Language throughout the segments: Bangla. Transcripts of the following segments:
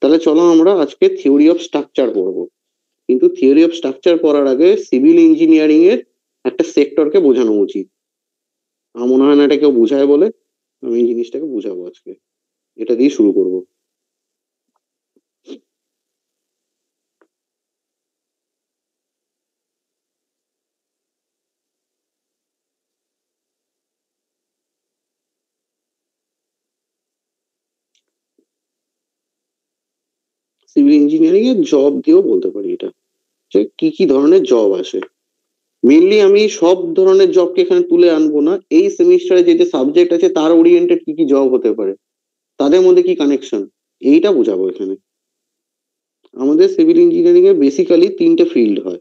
তাহলে চলো আমরা আজকে থিওরি অফ স্ট্রাকচার পড়বো। কিন্তু থিওরি অফ স্ট্রাকচার পড়ার আগে সিভিল ইঞ্জিনিয়ারিং এর একটা সেক্টরকে বোঝানো উচিত। আমার মনে হয় না এটা কেউ বোঝায় বলে, আমি এই জিনিসটাকে বোঝাবো আজকে। এটা দিয়ে শুরু করব। সিভিল ইঞ্জিনিয়ারিং এর জব দিয়েও বলতে পারি এটা, যে কি কি ধরনের জব আসে। মেনলি আমি সব ধরনের জবকে এখানে তুলে আনবো না, এই সেমিস্টারে যে যে সাবজেক্ট আছে তার ওরিয়েন্টেড কি কি জব হতে পারে, তাদের মধ্যে কি কানেকশন, এইটা বোঝাবো এখানে। আমাদের সিভিল ইঞ্জিনিয়ারিং এ বেসিক্যালি তিনটে ফিল্ড হয়।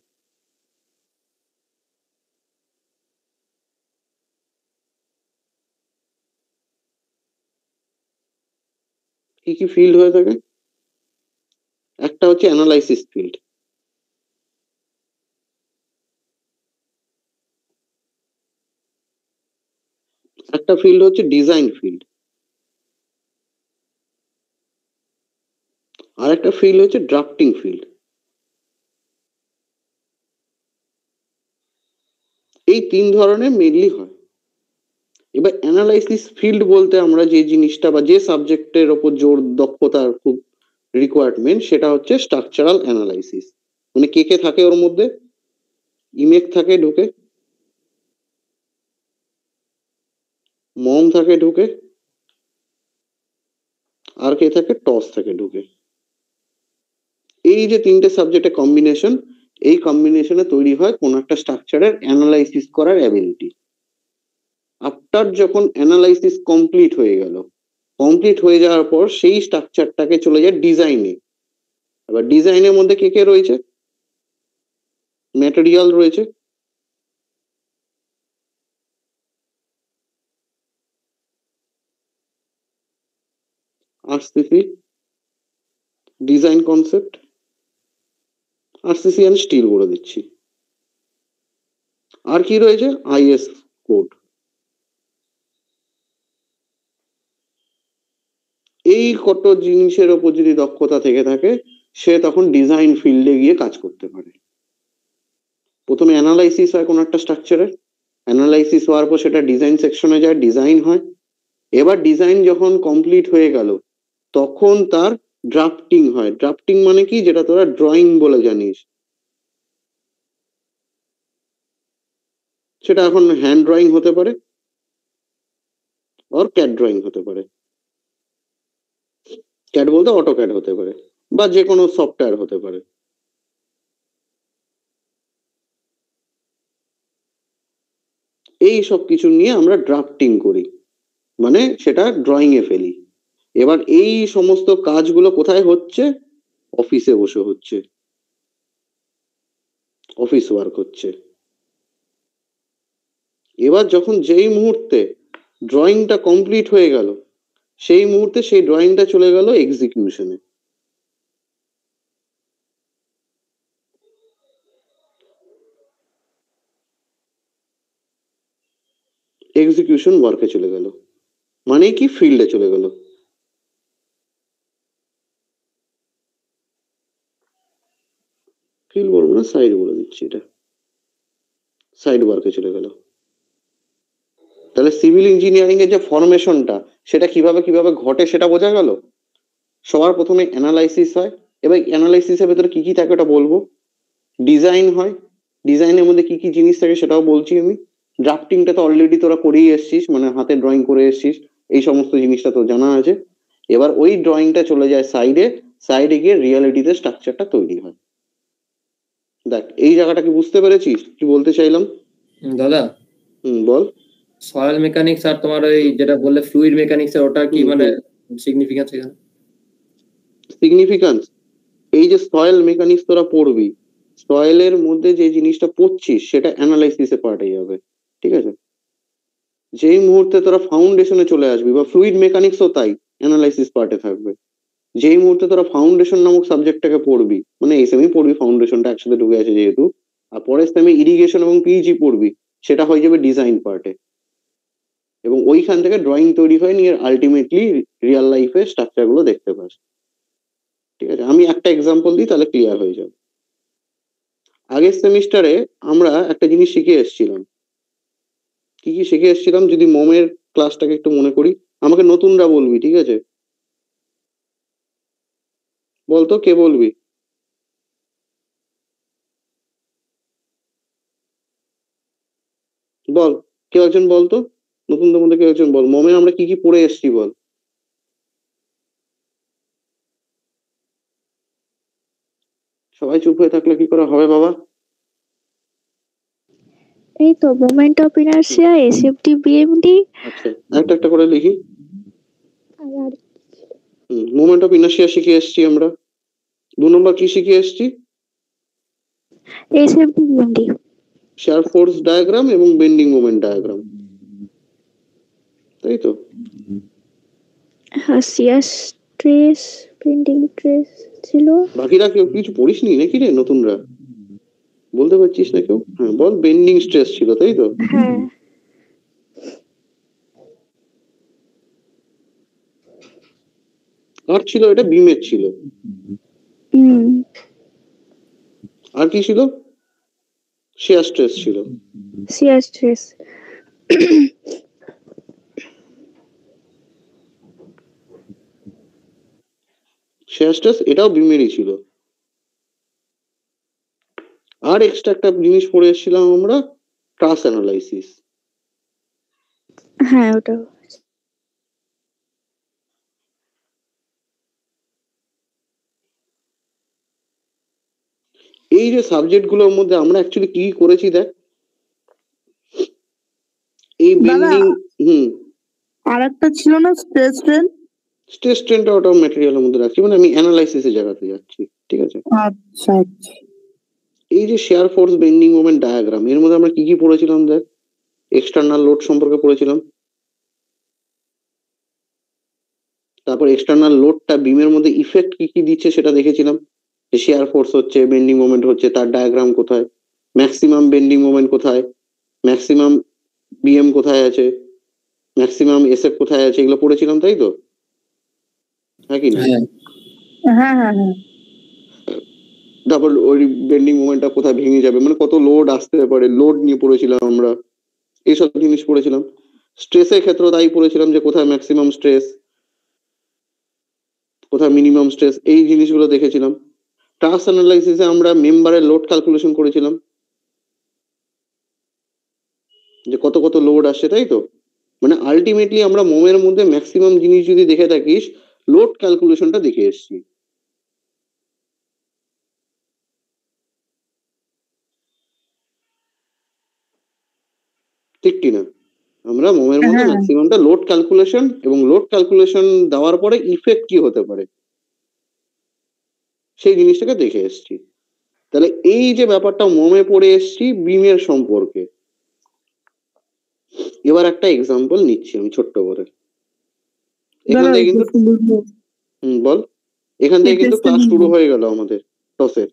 কি কি ফিল্ড হয়ে থাকে? একটা হচ্ছে অ্যানালাইসিস ফিল্ড, একটা ফিল্ড হচ্ছে ডিজাইন ফিল্ড, আর একটা ফিল্ড হচ্ছে ড্রাফটিং ফিল্ড। এই তিন ধরনের মেনলি হয়। এবার অ্যানালাইসিস ফিল্ড বলতে আমরা যে জিনিসটা বা যে সাবজেক্টের ওপর জোর দক্ষতার খুব রিকোয়ারমেন্ট, সেটা হচ্ছে স্ট্রাকচারাল অ্যানালাইসিস। মানে কে কে থাকে ওর মধ্যে? ইমেক থাকে ঢুকে, মম থাকে ঢুকে, আর কে থাকে? টস থাকে ঢুকে। এই যে তিনটে সাবজেক্টের কম্বিনেশন, এই কম্বিনেশনে তৈরি হয় কোন একটা স্ট্রাকচারের অ্যানালাইসিস করার অ্যাবিলিটি। আফটার যখন অ্যানালাইসিস কমপ্লিট হয়ে গেল, কমপ্লিট হয়ে যাওয়ার পর সেই স্ট্রাকচারটাকে চলে যায় ডিজাইনে। এবার ডিজাইনের মধ্যে কে কে রয়েছে? ম্যাটেরিয়াল রয়েছে, RCC, design concept, RCC and steel বলে দিচ্ছি। আর কি রয়েছে? IS code. এই কত জিনিসের ওপর যদি দক্ষতা থেকে থাকে, সে তখন ডিজাইন ফিল্ডে গিয়ে কাজ করতে পারে। প্রথমে অ্যানালাইসিস হয় কোন একটা স্ট্রাকচারের, অ্যানালাইসিস হওয়ার পর সেটা ডিজাইন সেকশনে যায়, ডিজাইন হয়। এবার ডিজাইন যখন কমপ্লিট হয়ে গেল, তখন তার ড্রাফটিং হয়। ড্রাফটিং মানে কি, যেটা তোরা ড্রয়িং বলে জানিস, সেটা এখন হ্যান্ড ড্রয়িং হতে পারে, আর ক্যাড ড্রয়িং হতে পারে। ক্যাড বলতে অটো ক্যাড হতে পারে, বা যে কোনো সফটওয়্যার হতে পারে। এই সব কিছু নিয়ে আমরা ড্রাফটিং করি, মানে সেটা ড্রয়িং এ ফেলি। এবার এই সমস্ত কাজগুলো কোথায় হচ্ছে? অফিসে বসে হচ্ছে, অফিস ওয়ার্ক হচ্ছে। এবার যখন যেই মুহূর্তে ড্রয়িংটা কমপ্লিট হয়ে গেল, সেই মুহূর্তে সেই ড্রয়িংটা চলে গেল এক্সিকিউশনে। এক্সিকিউশন ওয়ার্কে চলে গেল, মানে কি, ফিল্ডে চলে গেল। ফিল্ড বলবো না, সাইড বলে দিচ্ছি, এটা সাইড ওয়ার্কে চলে গেল। তাহলে সিভিল ইঞ্জিনিয়ারিং এর যে ফরমেশনটা, সেটা কিভাবে কিভাবে ঘটে সেটা বোঝা গেল। সবার প্রথমে অ্যানালাইসিস হয়। এবার অ্যানালাইসিসের ভেতরে কি কি থাকে ওটা বলবো। ডিজাইন হয়, ডিজাইনের মধ্যে কি কি জিনিস থাকে সেটাও বলছি আমি। ড্রাফটিংটা তো অলরেডি তোরা করেই এসছিস, মানে হাতে ড্রয়িং করে এসছিস, এই সমস্ত জিনিসটা তো জানা আছে। এবার ওই ড্রয়িংটা চলে যায় সাইডে, সাইডে গিয়ে রিয়ালিটিতে স্ট্রাকচারটা তৈরি হয়। দেখ, এই জায়গাটা কি বুঝতে পেরেছিস কি বলতে চাইলাম? দাদা, বল। সয়েল মেকানিক্স আর তোমার ওই যেটা বললে ফ্লুইড মেকানিক্স এর, ওটা কি মানে সিগনিফিকেন্স এখানে? সিগনিফিকেন্স, এই যে সয়েল মেকানিক্স তোরা পড়বি, সয়েলের মধ্যে যে জিনিসটা পড়ছিস সেটা অ্যানালাইসিসে পার্টে যাবে, ঠিক আছে? যেই মুহূর্তে তোরা ফাউন্ডেশনে চলে আসবি, বা ফ্লুইড মেকানিক্সও তাই, অ্যানালাইসিস পার্টে থাকবে। যেই মুহূর্তে তোরা ফাউন্ডেশন নামক সাবজেক্টটাকে পড়বি, মানে এসএমই পড়বি, ফাউন্ডেশনটা একসাথে ঢুকে আছে যেহেতু, আর পরের সেমে ইরিগেশন এবং পিইজি পড়বি, সেটা হয়ে যাবে ডিজাইন পার্টে। এবং ওইখান থেকে ড্রয়িং তৈরি হয় নিয়ে আলটিমেটলি রিয়েল লাইফে স্ট্রাকচার গুলো দেখতে পাস। ঠিক আছে, আমি একটা এক্সাম্পল দিই তাহলে ক্লিয়ার হয়ে যাবে। আগের সেমিস্টারে আমরা একটা জিনিস শিখে এসেছিলাম। কি কি শিখে এসেছিলাম যদি মোমের ক্লাসটাকে একটু মনে করি, আমাকে নতুনরা বলবি, ঠিক আছে? বলতো কে বলবি? বল, কেউ একজন বলতো, নতুনদের মধ্যে কেউ একজন বল, মোমে আমরা কি কি পড়ে এসেছি বল। সবাই চুপ হয়ে থাকলে কি করে হবে বাবা? এই তো moment of inertia, SFT, BMD. আচ্ছা, একটা একটা করে লিখি। আর মোমেন্ট অফ ইনার্শিয়া শিখে এসেছি আমরা। 2 নম্বর কি শিখে এসেছি? SFT, BMD. Share force diagram এবং বেন্ডিং মোমেন্ট ডায়াগ্রাম, তাই তো? শিয়ার স্ট্রেস, বেন্ডিং স্ট্রেস ছিল। বাকিরা কেউ কিছু পড়িসনি নাকি রে নতুনরা? বলতে পারছিস না কেউ? হ্যাঁ বল, বেন্ডিং স্ট্রেস ছিল, তাই তো? হ্যাঁ। আর ছিল এটা বিমের ছিল। আর কি ছিল? শেয়ার স্ট্রেস ছিল। Shear stress. শেয়ার স্ট্রেস এটাও বিমেরই ছিল। আর এক্সট্রা একটা জিনিস পড়ে এসেছিলাম আমরা, ট্রাস অ্যানালাইসিস। হ্যাঁ ওটাও। এই যে সাবজেক্ট গুলোর মধ্যে আমরা অ্যাকচুয়ালি কি করেছি দেখ, এই বেন্ডিং। আর একটা ছিল না স্ট্রেস স্ট্রেন? স্ট্রেস স্ট্রেনটা ওটা ম্যাটেরিয়ালের মধ্যে রাখছি, মানে আমি অ্যানালাইসিসের জায়গাতে যাচ্ছি, ঠিক আছে? আচ্ছা আচ্ছা। এই যে share force bending moment diagram, এর মধ্যে আমরা কি কি পড়েছিলাম দেখ। এক্সটার্নাল লোড সম্পর্কে পড়েছিলাম, তারপর এক্সটার্নাল লোডটা বিমের মধ্যে ইফেক্ট কি কি দিচ্ছে সেটা দেখেছিলাম। যে শেয়ার ফোর্স হচ্ছে, বেন্ডিং মোমেন্ট হচ্ছে, তার ডায়াগ্রাম কোথায়, ম্যাক্সিমাম বেন্ডিং মোমেন্ট কোথায়, ম্যাক্সিমাম বিএম কোথায় আছে, ম্যাক্সিমাম এসএফ কোথায় আছে, এগুলো পড়েছিলাম, তাই তো? হ্যাঁ কি না? হ্যাঁ হ্যাঁ হ্যাঁ। তারপর ওই বেন্ডিং মোমেন্টটা কোথায় ভেঙে যাবে, মানে কত লোড আসতে পারে, লোড নিয়ে পড়েছিলাম আমরা, এইসব জিনিস পড়েছিলাম। স্ট্রেসের ক্ষেত্রে তাই পড়েছিলাম যে কোথায় ম্যাক্সিমাম স্ট্রেস, কোথায় মিনিমাম স্ট্রেস, এই জিনিসগুলো দেখেছিলাম। ট্রাস অ্যানালাইসিসে আমরা মেম্বারের লোড ক্যালকুলেশন করেছিলাম, যে কত কত লোড আসছে, তাই তো? মানে আলটিমেটলি আমরা মোমের মধ্যে ম্যাক্সিমাম জিনিস যদি দেখে থাকিস, লোড ক্যালকুলেশনটা দেখে এসছি। ঠিক কিনা? আমরা মোমের মধ্যে হ্যাঁ। ম্যাক্সিমামটা লোড ক্যালকুলেশন, এবং লোড ক্যালকুলেশন দেওয়ার পরে ইফেক্ট কি হতে পারে সেই জিনিসটাকে দেখে এসছি। তাহলে এই যে ব্যাপারটা মোমে পড়ে এসছি বিমের সম্পর্কে। এবার একটা এক্সাম্পল নিচ্ছি আমি ছোট্ট করে। এখান থেকে কিন্তু বল, এখান থেকে কিন্তু ক্লাস শুরু হয়ে গেল আমাদের টসের।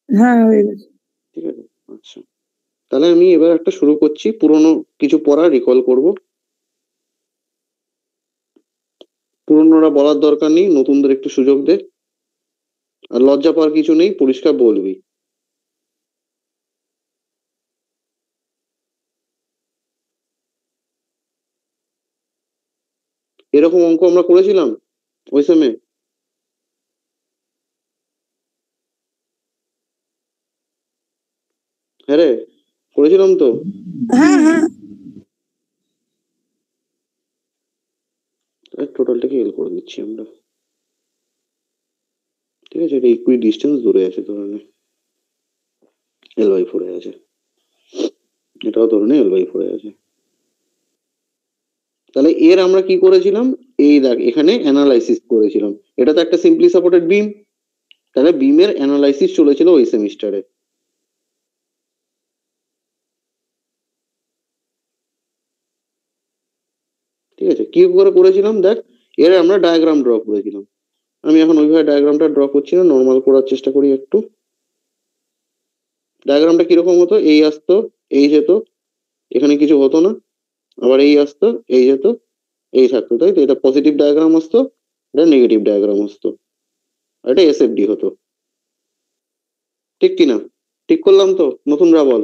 হ্যাঁ হয়ে গেছে। ঠিক আছে, আচ্ছা, তাহলে আমি এবার একটা শুরু করছি, পুরনো কিছু পড়া রিকল করব। পুরনোরা বলার দরকার নেই, নতুনদের একটু সুযোগ দে। আর লজ্জা পাওয়ার কিছু নেই, পরিষ্কার বলবি। এরকম অঙ্ক আমরা করেছিলাম ওই সময়। হ্যাঁ রে, করেছিলাম তো। হ্যাঁ হ্যাঁ। টোটালটাকে এল করে দিচ্ছি আমরা, ঠিক আছে? এটা ইকুই ডিস্টেন্স ধরে আছে, ধরে নে L/4 আছে, এটাও ধরে নে L/4 আছে। তাহলে এর আমরা কি করেছিলাম, এই দেখ এখানে অ্যানালাইসিস করেছিলাম। এটা তো একটা সিম্পলি সাপোর্টেড বিম, তাহলে বিমের অ্যানালাইসিস চলেছিল ওই সেমিস্টারে। ঠিক আছে, কি করে করেছিলাম দেখ, এর আমরা ডায়াগ্রাম ড্র করেছিলাম। আমি এখন ওইভাবে ডায়াগ্রামটা ড্র করছি না, নর্মাল করার চেষ্টা করি একটু। ডায়াগ্রামটা কিরকম হতো, এই আসতো, এই যেত, এখানে কিছু হতো না, আবার এই আসতো, এই যেত, এই থাকতো, তাই তো? এটা পজিটিভ ডায়াগ্রাম আসতো, এটা নেগেটিভ ডায়াগ্রাম আসতো, আর এটা এসএফডি হতো, ঠিক কিনা? ঠিক করলাম তো? নতুনরা বল,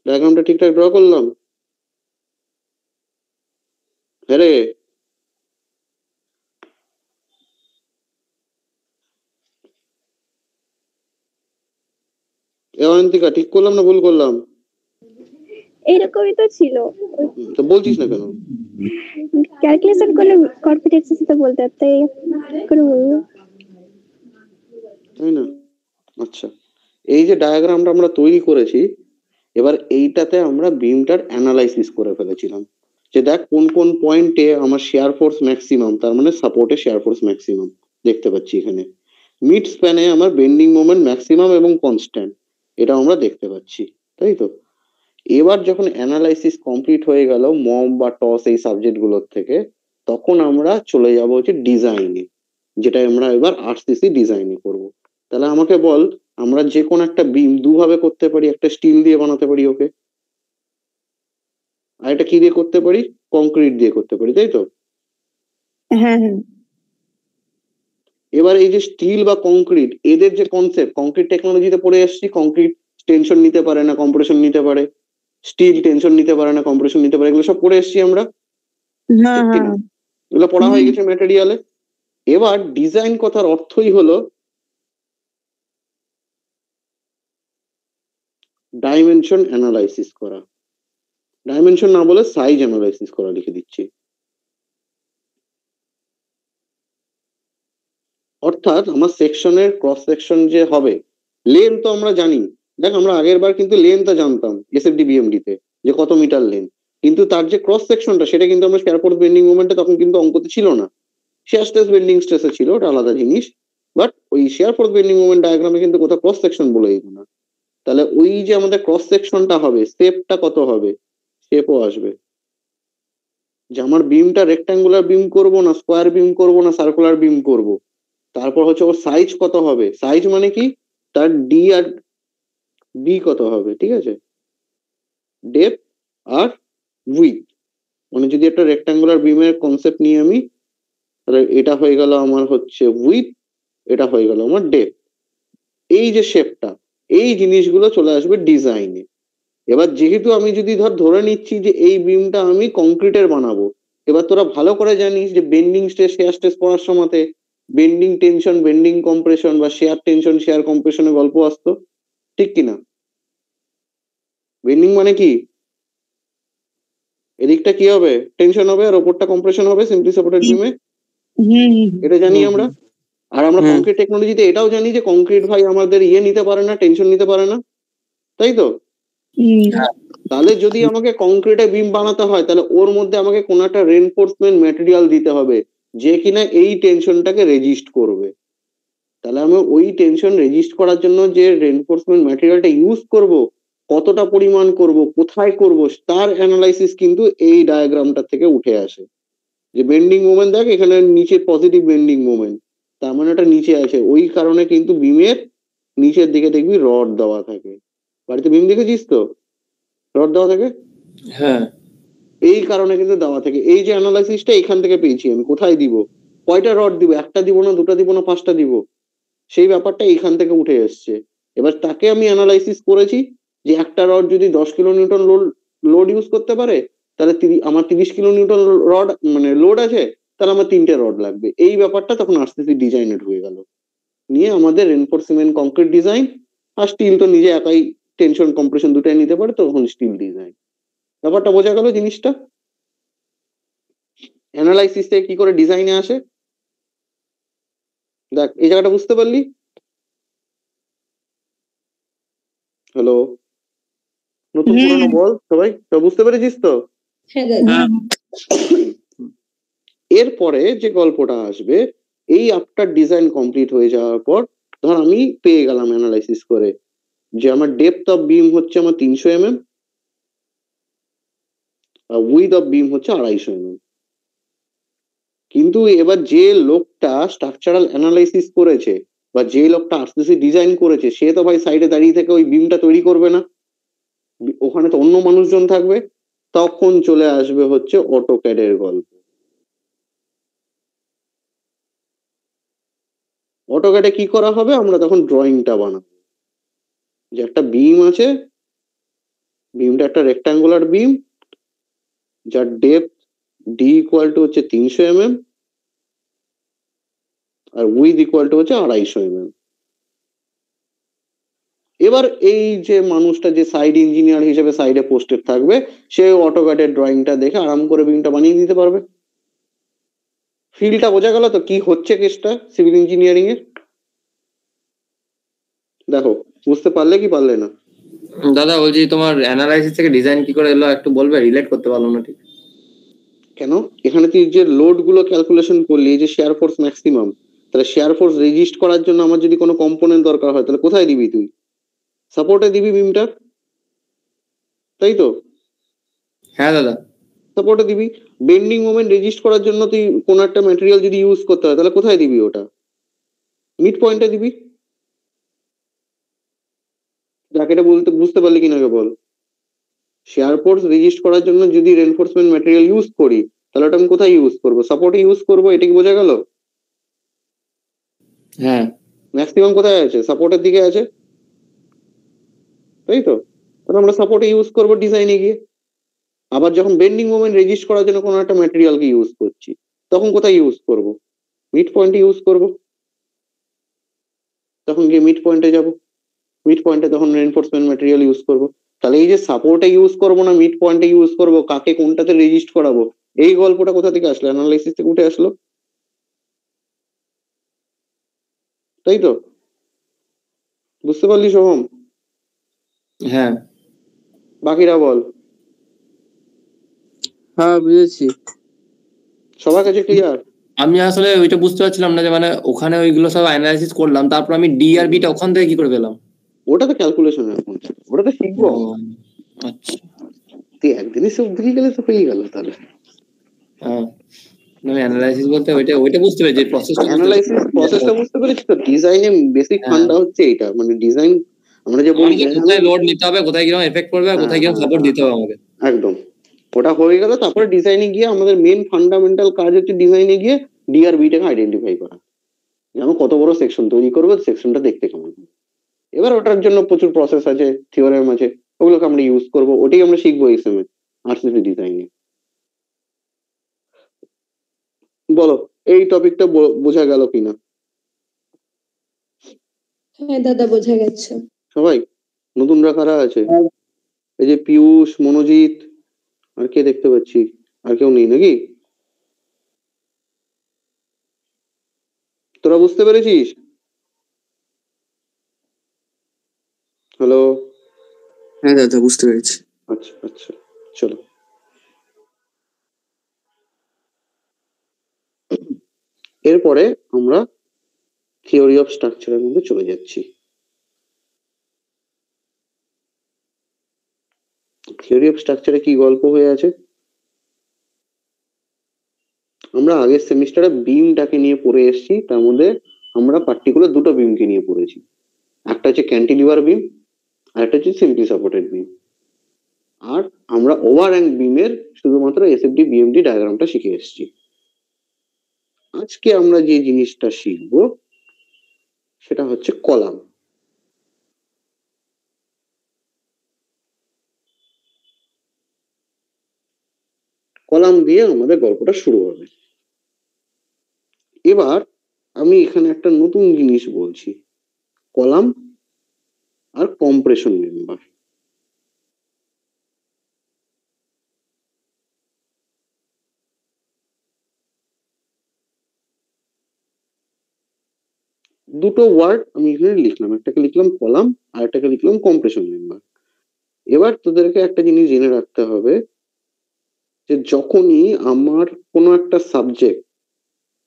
ডায়াগ্রামটা ঠিকঠাক ড্র করলাম? হ্যাঁ রে, অয়ন্তিকা ঠিক করলাম না ভুল করলাম? এইরকমই তো ছিল, তো বলছিস না কেন? ক্যালকুলেশন করলে কনফিডেন্স তো বলতে, তাই করে বলবো। তাই না? আচ্ছা, এই যে ডায়াগ্রামটা আমরা তৈরি করেছি, এবার এইটাতে আমরা বিমটার অ্যানালাইসিস করে ফেলেছিলাম যে দেখ কোন কোন পয়েন্টে আমার শেয়ার ফোর্স ম্যাক্সিমাম, তার মানে সাপোর্টে শেয়ার ফোর্স ম্যাক্সিমাম দেখতে পাচ্ছি এখানে। মিড স্প্যানে আমার বেন্ডিং মোমেন্ট ম্যাক্সিমাম এবং কনস্ট্যান্ট, এটা আমরা দেখতে পাচ্ছি, তাই তো? এবার যখন অ্যানালাইসিস কমপ্লিট হয়ে গেল মম বা টস এই সাবজেক্ট গুলোর থেকে, তখন আমরা চলে যাব হচ্ছে ডিজাইনে, যেটা আমরা এবার আরসিসি ডিজাইনে করব। তাহলে আমাকে বল, আমরা যে কোনো একটা বিম দুভাবে করতে পারি, একটা স্টিল দিয়ে বানাতে পারি ওকে, আর এটা কি দিয়ে করতে পারি? কংক্রিট দিয়ে করতে পারি, তাই তো? হ্যাঁ হ্যাঁ এবার এই যে স্টিল বা কংক্রিট, এদের যে কনসেপ্ট, কংক্রিট টেকনোলজিতে পড়ে এসেছি, কংক্রিট টেনশন নিতে পারে না, কম্প্রেশন নিতে পারে, স্টিল টেনশন নিতে পারে না, কম্প্রেশন নিতে পারে, এগুলো সব পড়ে এসেছি আমরা, হ্যাঁ ঠিক কিনা? হ্যাঁ এগুলো পড়া হয়ে গেছে ম্যাটেরিয়ালে। এবার ডিজাইন কথার অর্থই হলো ডাইমেনশন অ্যানালাইসিস করা, ডাইমেনশন না বলে সাইজ অ্যানালাইসিস করা লিখে দিচ্ছি। অর্থাৎ আমার সেকশনের ক্রস সেকশন যে হবে, লেন তো আমরা জানি, দেখ আমরা আগের বার কিন্তু লেনটা জানতাম এসএফডি বিএমডি তে যে কত মিটার লেন, কিন্তু তার যে ক্রস সেকশনটা সেটা কিন্তু আমরা শেয়ার ফোর্স বেন্ডিং মোমেন্টে তখন কিন্তু অঙ্কতে ছিল না, শেয়ার স্ট্রেস বেন্ডিং স্ট্রেসে ছিল, ওটা আলাদা জিনিস। বাট ওই শেয়ার ফোর্স বেন্ডিং মোমেন্ট ডায়াগ্রামে কিন্তু কোথাও ক্রস সেকশন বলে দিত না। তাহলে ওই যে আমাদের ক্রস সেকশনটা হবে, শেপটা কত হবে, শেপও আসবে, যে আমার বিমটা রেক্ট্যাঙ্গুলার বিম করব না স্কোয়ার বিম করব না সার্কুলার বিম করব। তারপর হচ্ছে ওর সাইজ কত হবে, সাইজ মানে কি, তার ডি আর বি কত হবে, ঠিক আছে? ডেপথ আর উইথ, মানে যদি একটা রেক্ট্যাঙ্গুলার বিমের কনসেপ্ট নিয়ে আমি, তাহলে এটা হয়ে গেল আমার হচ্ছে উইথ, এটা হয়ে গেল আমার ডেপথ। এই যে শেপটা, এই জিনিসগুলো চলে আসবে ডিজাইনে। এবার যেহেতু আমি যদি ধরে নিচ্ছি যে এই বিমটা আমি কংক্রিটের বানাবো, এবার তোরা ভালো করে জানিস যে বেন্ডিং স্ট্রেস শেয়ার স্ট্রেস পড়ার সময়তে বেন্ডিং টেনশন বেন্ডিং কম্প্রেশন বা শেয়ার টেনশন শেয়ার কম্প্রেশনের গল্প আসতো, ঠিক কিনা? বেন্ডিং মানে কি, এদিকটা কি হবে, টেনশন হবে, আর ওপরটা কম্প্রেশন হবে সিম্পলি সাপোর্টেড বিমে, এটা জানি আমরা। আর আমরা কংক্রিট টেকনোলজিতে এটাও জানি যে কংক্রিট ভাই আমাদের ইয়ে নিতে পারে না, টেনশন নিতে পারে না, তাই তো? তাহলে যদি আমাকে কংক্রিটে বিম বানাতে হয়, তাহলে ওর মধ্যে আমাকে কোন একটা রেনফোর্সমেন্ট ম্যাটেরিয়াল দিতে হবে যে কিনা এই টেনশনটাকে রেজিস্ট করবে। তাহলে আমি ওই টেনশন রেজিস্ট করার জন্য যে রেনফোর্সমেন্ট ম্যাটেরিয়ালটা ইউজ করব, কতটা পরিমাণ করব, কোথায় করব, তার অ্যানালাইসিস কিন্তু এই ডায়াগ্রামটা থেকে উঠে আসে। যে বেন্ডিং মোমেন্ট দেখ এখানে নিচে পজিটিভ বেন্ডিং মোমেন্ট, তার মানে এটা নিচে আছে, ওই কারণে কিন্তু বিমের নিচের দিকে দেখবি রড দেওয়া থাকে। বাড়িতে বিম দেখেছিস তো, রড দেওয়া থাকে, হ্যাঁ এই কারণে কিন্তু দেওয়া থাকে। এই যে অ্যানালাইসিসটা এখান থেকে পেয়েছি আমি, কোথায় দিব, কয়টা রড দিব, একটা দিব না দুটো দিব না পাঁচটা দিব, সেই ব্যাপারটা এইখান থেকে উঠে এসছে। এবার তাকে আমি অ্যানালাইসিস করেছি যে একটা রড যদি 10 কিলোনিউটন লোড ইউজ করতে পারে, তাহলে আমার 30 কিলোনিউটন রড মানে লোড আছে, তাহলে আমার 3টে রড লাগবে। এই ব্যাপারটা তখন আরসিসি ডিজাইনে ঢুকে গেল, নিয়ে আমাদের রেনফোর্সমেন্ট কংক্রিট ডিজাইন, আর স্টিল তো নিজে একাই টেনশন কম্প্রেশন দুটাই নিতে পারে, তখন স্টিল ডিজাইন। ব্যাপারটা বোঝা গেল জিনিসটা, অ্যানালাইসিস থেকে কি করে ডিজাইনে আসে। দেখ এই জায়গাটা বুঝতে পারলি? হ্যালো, নতুন পুরনো বল সবাই, সব বুঝতে পেরেছিস তো? এরপরে যে গল্পটা আসবে, এই আফটার ডিজাইন কমপ্লিট হয়ে যাওয়ার পর, ধর আমি পেয়ে গেলাম অ্যানালাইসিস করে যে আমার ডেপথ অফ বিম হচ্ছে আমার 300 mm, আর উইথ অফ বিম হচ্ছে 250 mm। কিন্তু এবার যে লোকটা স্ট্রাকচারাল অ্যানালাইসিস করেছে বা যে লোকটা আরসিসি ডিজাইন করেছে, সে তো ভাই সাইডে দাঁড়িয়ে থেকে ওই বিমটা তৈরি করবে না, ওখানে তো অন্য মানুষজন থাকবে, তখন চলে আসবে হচ্ছে অটোক্যাডের গল্প। অটোক্যাডে কি করা হবে, আমরা তখন ড্রয়িংটা বানাবো, যে একটা বিম আছে, বিমটা একটা রেক্টাঙ্গুলার বিম, যার ডেপথ ডি ইকুয়াল টু হচ্ছে 300 mm আর উইথ ইকুয়াল টু হচ্ছে 250 mm। এবার এই যে মানুষটা যে সাইড ইঞ্জিনিয়ার হিসেবে সাইডে পোস্টেড থাকবে, সে অটোক্যাডের ড্রয়িংটা দেখে আরাম করে বিমটা বানিয়ে দিতে পারবে। ফিল্ডটা বোঝা গেল তো কি হচ্ছে কেসটা সিভিল ইঞ্জিনিয়ারিং এর? দেখো, বুঝতে পারলে কি পারলে না? দাদা বলছি তোমার অ্যানালাইসিস থেকে ডিজাইন কি করে এলো একটু বলবে, রিলেট করতে পারলাম না ঠিক। কেন, এখানে তুই যে লোড গুলো ক্যালকুলেশন করলি, যে শেয়ার ফোর্স ম্যাক্সিমাম, তাহলে শেয়ার ফোর্স রেজিস্ট করার জন্য আমার যদি কোনো কম্পোনেন্ট দরকার হয়, তাহলে কোথায় দিবি তুই? সাপোর্টে দিবি বিমটা, তাই তো? হ্যাঁ দাদা। সাপোর্টে দিবি। বেন্ডিং মোমেন্ট রেজিস্ট করার জন্য তুই কোন একটা ম্যাটেরিয়াল যদি ইউজ করতে হয়, তাহলে কোথায় দিবি ওটা? মিড পয়েন্টে দিবি। যাকে এটা বলতে বুঝতে পারলি কিনা আগে বল। শেয়ার ফোর্স রেজিস্ট করার জন্য যদি রেনফোর্সমেন্ট ম্যাটেরিয়াল ইউজ করি, তাহলে ওটা আমি কোথায় ইউজ করবো? সাপোর্টে ইউজ করবো, এটা কি বোঝা গেল? হ্যাঁ। ম্যাক্সিমাম কোথায় আছে? সাপোর্টের দিকে আছে, তাই তো? তাহলে আমরা সাপোর্টে ইউজ করবো ডিজাইনে গিয়ে। আবার যখন বেন্ডিং মোমেন্ট রেজিস্ট করার জন্য কোনো একটা ম্যাটেরিয়ালকে ইউজ করছি, তখন কোথায় ইউজ করব? মিড পয়েন্টে ইউজ করব। তখন গিয়ে মিড পয়েন্টে যাব, মিড পয়েন্টে তখন রেনফোর্সমেন্ট ম্যাটেরিয়াল ইউজ করব। তাহলে এই যে সাপোর্টে ইউজ করব না মিড পয়েন্টে ইউজ করব, কাকে কোনটাতে রেজিস্ট করাবো, এই গল্পটা কোথা থেকে আসলো? অ্যানালাইসিস থেকে উঠে আসলো, তাই তো? বুঝতে পারলি সোহম? হ্যাঁ। বাকিরা বল। হ্যাঁ বুঝেছি। সবার কাছে ক্লিয়ার? আমি আসলে ওইটা বুঝতে পারছিলাম না যে মানে ওখানে ওইগুলো সব অ্যানালাইসিস করলাম, তারপর আমি ডি আর বিটা ওখান থেকে কি করে পেলাম? ওটা তো ক্যালকুলেশন, এখন ওটা তো শিখবো। আচ্ছা। তুই একদিনই সব বুঝে গেলে তো পেয়ে গেল তাহলে। হ্যাঁ, মানে অ্যানালাইসিস বলতে ওইটা বুঝতে পেরেছি, প্রসেসটা অ্যানালাইসিস প্রসেসটা বুঝতে পেরেছি তো। ডিজাইনে বেসিক ফান্ডা হচ্ছে এইটা, মানে ডিজাইন আমরা যে বলি কোথায় লোড নিতে হবে, কোথায় কিরকম এফেক্ট পড়বে, আর কোথায় কিরকম সাপোর্ট দিতে হবে আমাকে। একদম, ওটা হয়ে গেল। তারপরে ডিজাইনে গিয়ে আমাদের মেন ফান্ডামেন্টাল কাজ হচ্ছে ডিজাইনে গিয়ে ডিআরবিটাকে আইডেন্টিফাই করা, যেমন কত বড় সেকশন তৈরি করবো, সেকশনটা দেখতে কেমন। এবার ওটার জন্য প্রচুর প্রসেস আছে, থিওরেম আছে, ওগুলোকে আমরা ইউজ করবো, ওটাই আমরা শিখবো এসএমএ আরসিসি ডিজাইনে। বলো এই টপিকটা বোঝা গেল কিনা? হ্যাঁ দাদা বোঝা গেছে। সবাই নতুনরা কারা আছে? এই যে পিয়ুষ, মনোজিৎ, আর কে দেখতে পাচ্ছি? আর কেউ নেই নাকি? তোরা বুঝতে পেরেছিস? হ্যালো? হ্যাঁ দাদা বুঝতে পেরেছি। আচ্ছা আচ্ছা, চলো। এরপরে আমরা থিওরি অফ স্ট্রাকচারের মধ্যে চলে যাচ্ছি। থিওরি অফ স্ট্রাকচারে কি গল্প হয়ে আছে? আমরা আগের সেমিস্টারে বিমটাকে নিয়ে পড়ে এসেছি, তার মধ্যে আমরা পার্টিকুলার দুটো বিমকে নিয়ে পড়েছি। একটা হচ্ছে ক্যান্টিলিভার বিম, আর একটা হচ্ছে সিম্পলি সাপোর্টেড বিম। আর আমরা ওভার হ্যাং বিমের শুধুমাত্র এসএফডি বিএমডি ডায়াগ্রামটা শিখে এসেছি। আজকে আমরা যে জিনিসটা শিখবো সেটা হচ্ছে কলাম। কলাম দিয়ে আমাদের গল্পটা শুরু হবে। এবার আমি এখানে একটা নতুন জিনিস বলছি, কলাম আর কম্প্রেশন মেম্বার। দুটো ওয়ার্ড আমি এখানে লিখলাম, একটাকে লিখলাম কলাম আর একটাকে লিখলাম কম্প্রেশন মেম্বার। এবার তোদেরকে একটা জিনিস জেনে রাখতে হবে, যে যখনই আমার কোনো একটা সাবজেক্ট,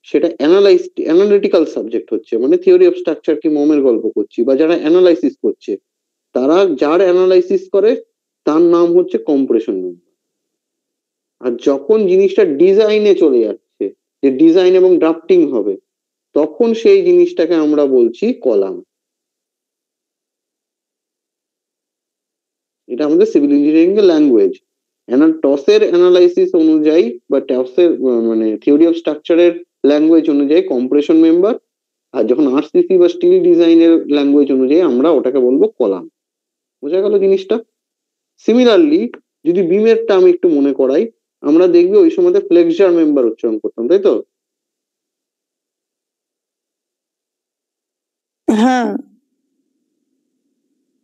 সেটা অ্যানালিটিক্যাল সাবজেক্ট হচ্ছে, মানে থিওরি অফ স্ট্রাকচার কি মোমের গল্প করছি, বা যারা অ্যানালাইসিস করছে, তারা যার অ্যানালাইসিস করে তার নাম হচ্ছে কম্প্রেশন মেম্বার। আর যখন জিনিসটা ডিজাইনে চলে যাচ্ছে, যে ডিজাইন এবং ড্রাফটিং হবে, তখন সেই জিনিসটাকে আমরা বলছি কলাম। এটা আমাদের সিভিল ইঞ্জিনিয়ারিং এর ল্যাঙ্গুয়েজ। টসের অ্যানালাইসিস অনুযায়ী বা টসের মানে থিওরি অফ স্ট্রাকচারের ল্যাঙ্গুয়েজ অনুযায়ী কম্প্রেশন মেম্বার, আর যখন আরসিসি বা স্টিল ডিজাইনের ল্যাঙ্গুয়েজ অনুযায়ী আমরা ওটাকে বলবো কলাম। বোঝা গেল জিনিসটা? সিমিলারলি যদি বিমের টার্ম একটু মনে করাই, আমরা দেখবি ওই সময় ফ্লেক্সার মেম্বার উচ্চারণ করতাম, তাই তো? হ্যাঁ,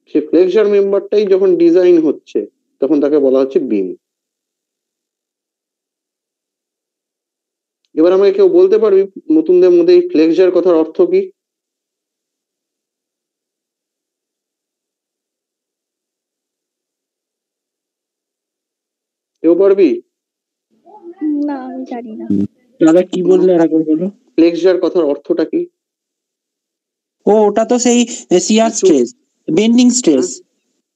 সে ফ্লেক্সার মেম্বারটাই যখন ডিজাইন হচ্ছে তখন তাকে বলা হচ্ছে বিম। এবার আমাকে কেউ বলতে পারবি নতুনদের মধ্যে এই ফ্লেক্সার কথার অর্থ কি? কেউ পারবি? না আমি জানি না। দাদা কি বললে আরেকবার বলো। ফ্লেক্সার কথার অর্থটা কি? ও ওটা তো সেই shear stress, bending stress,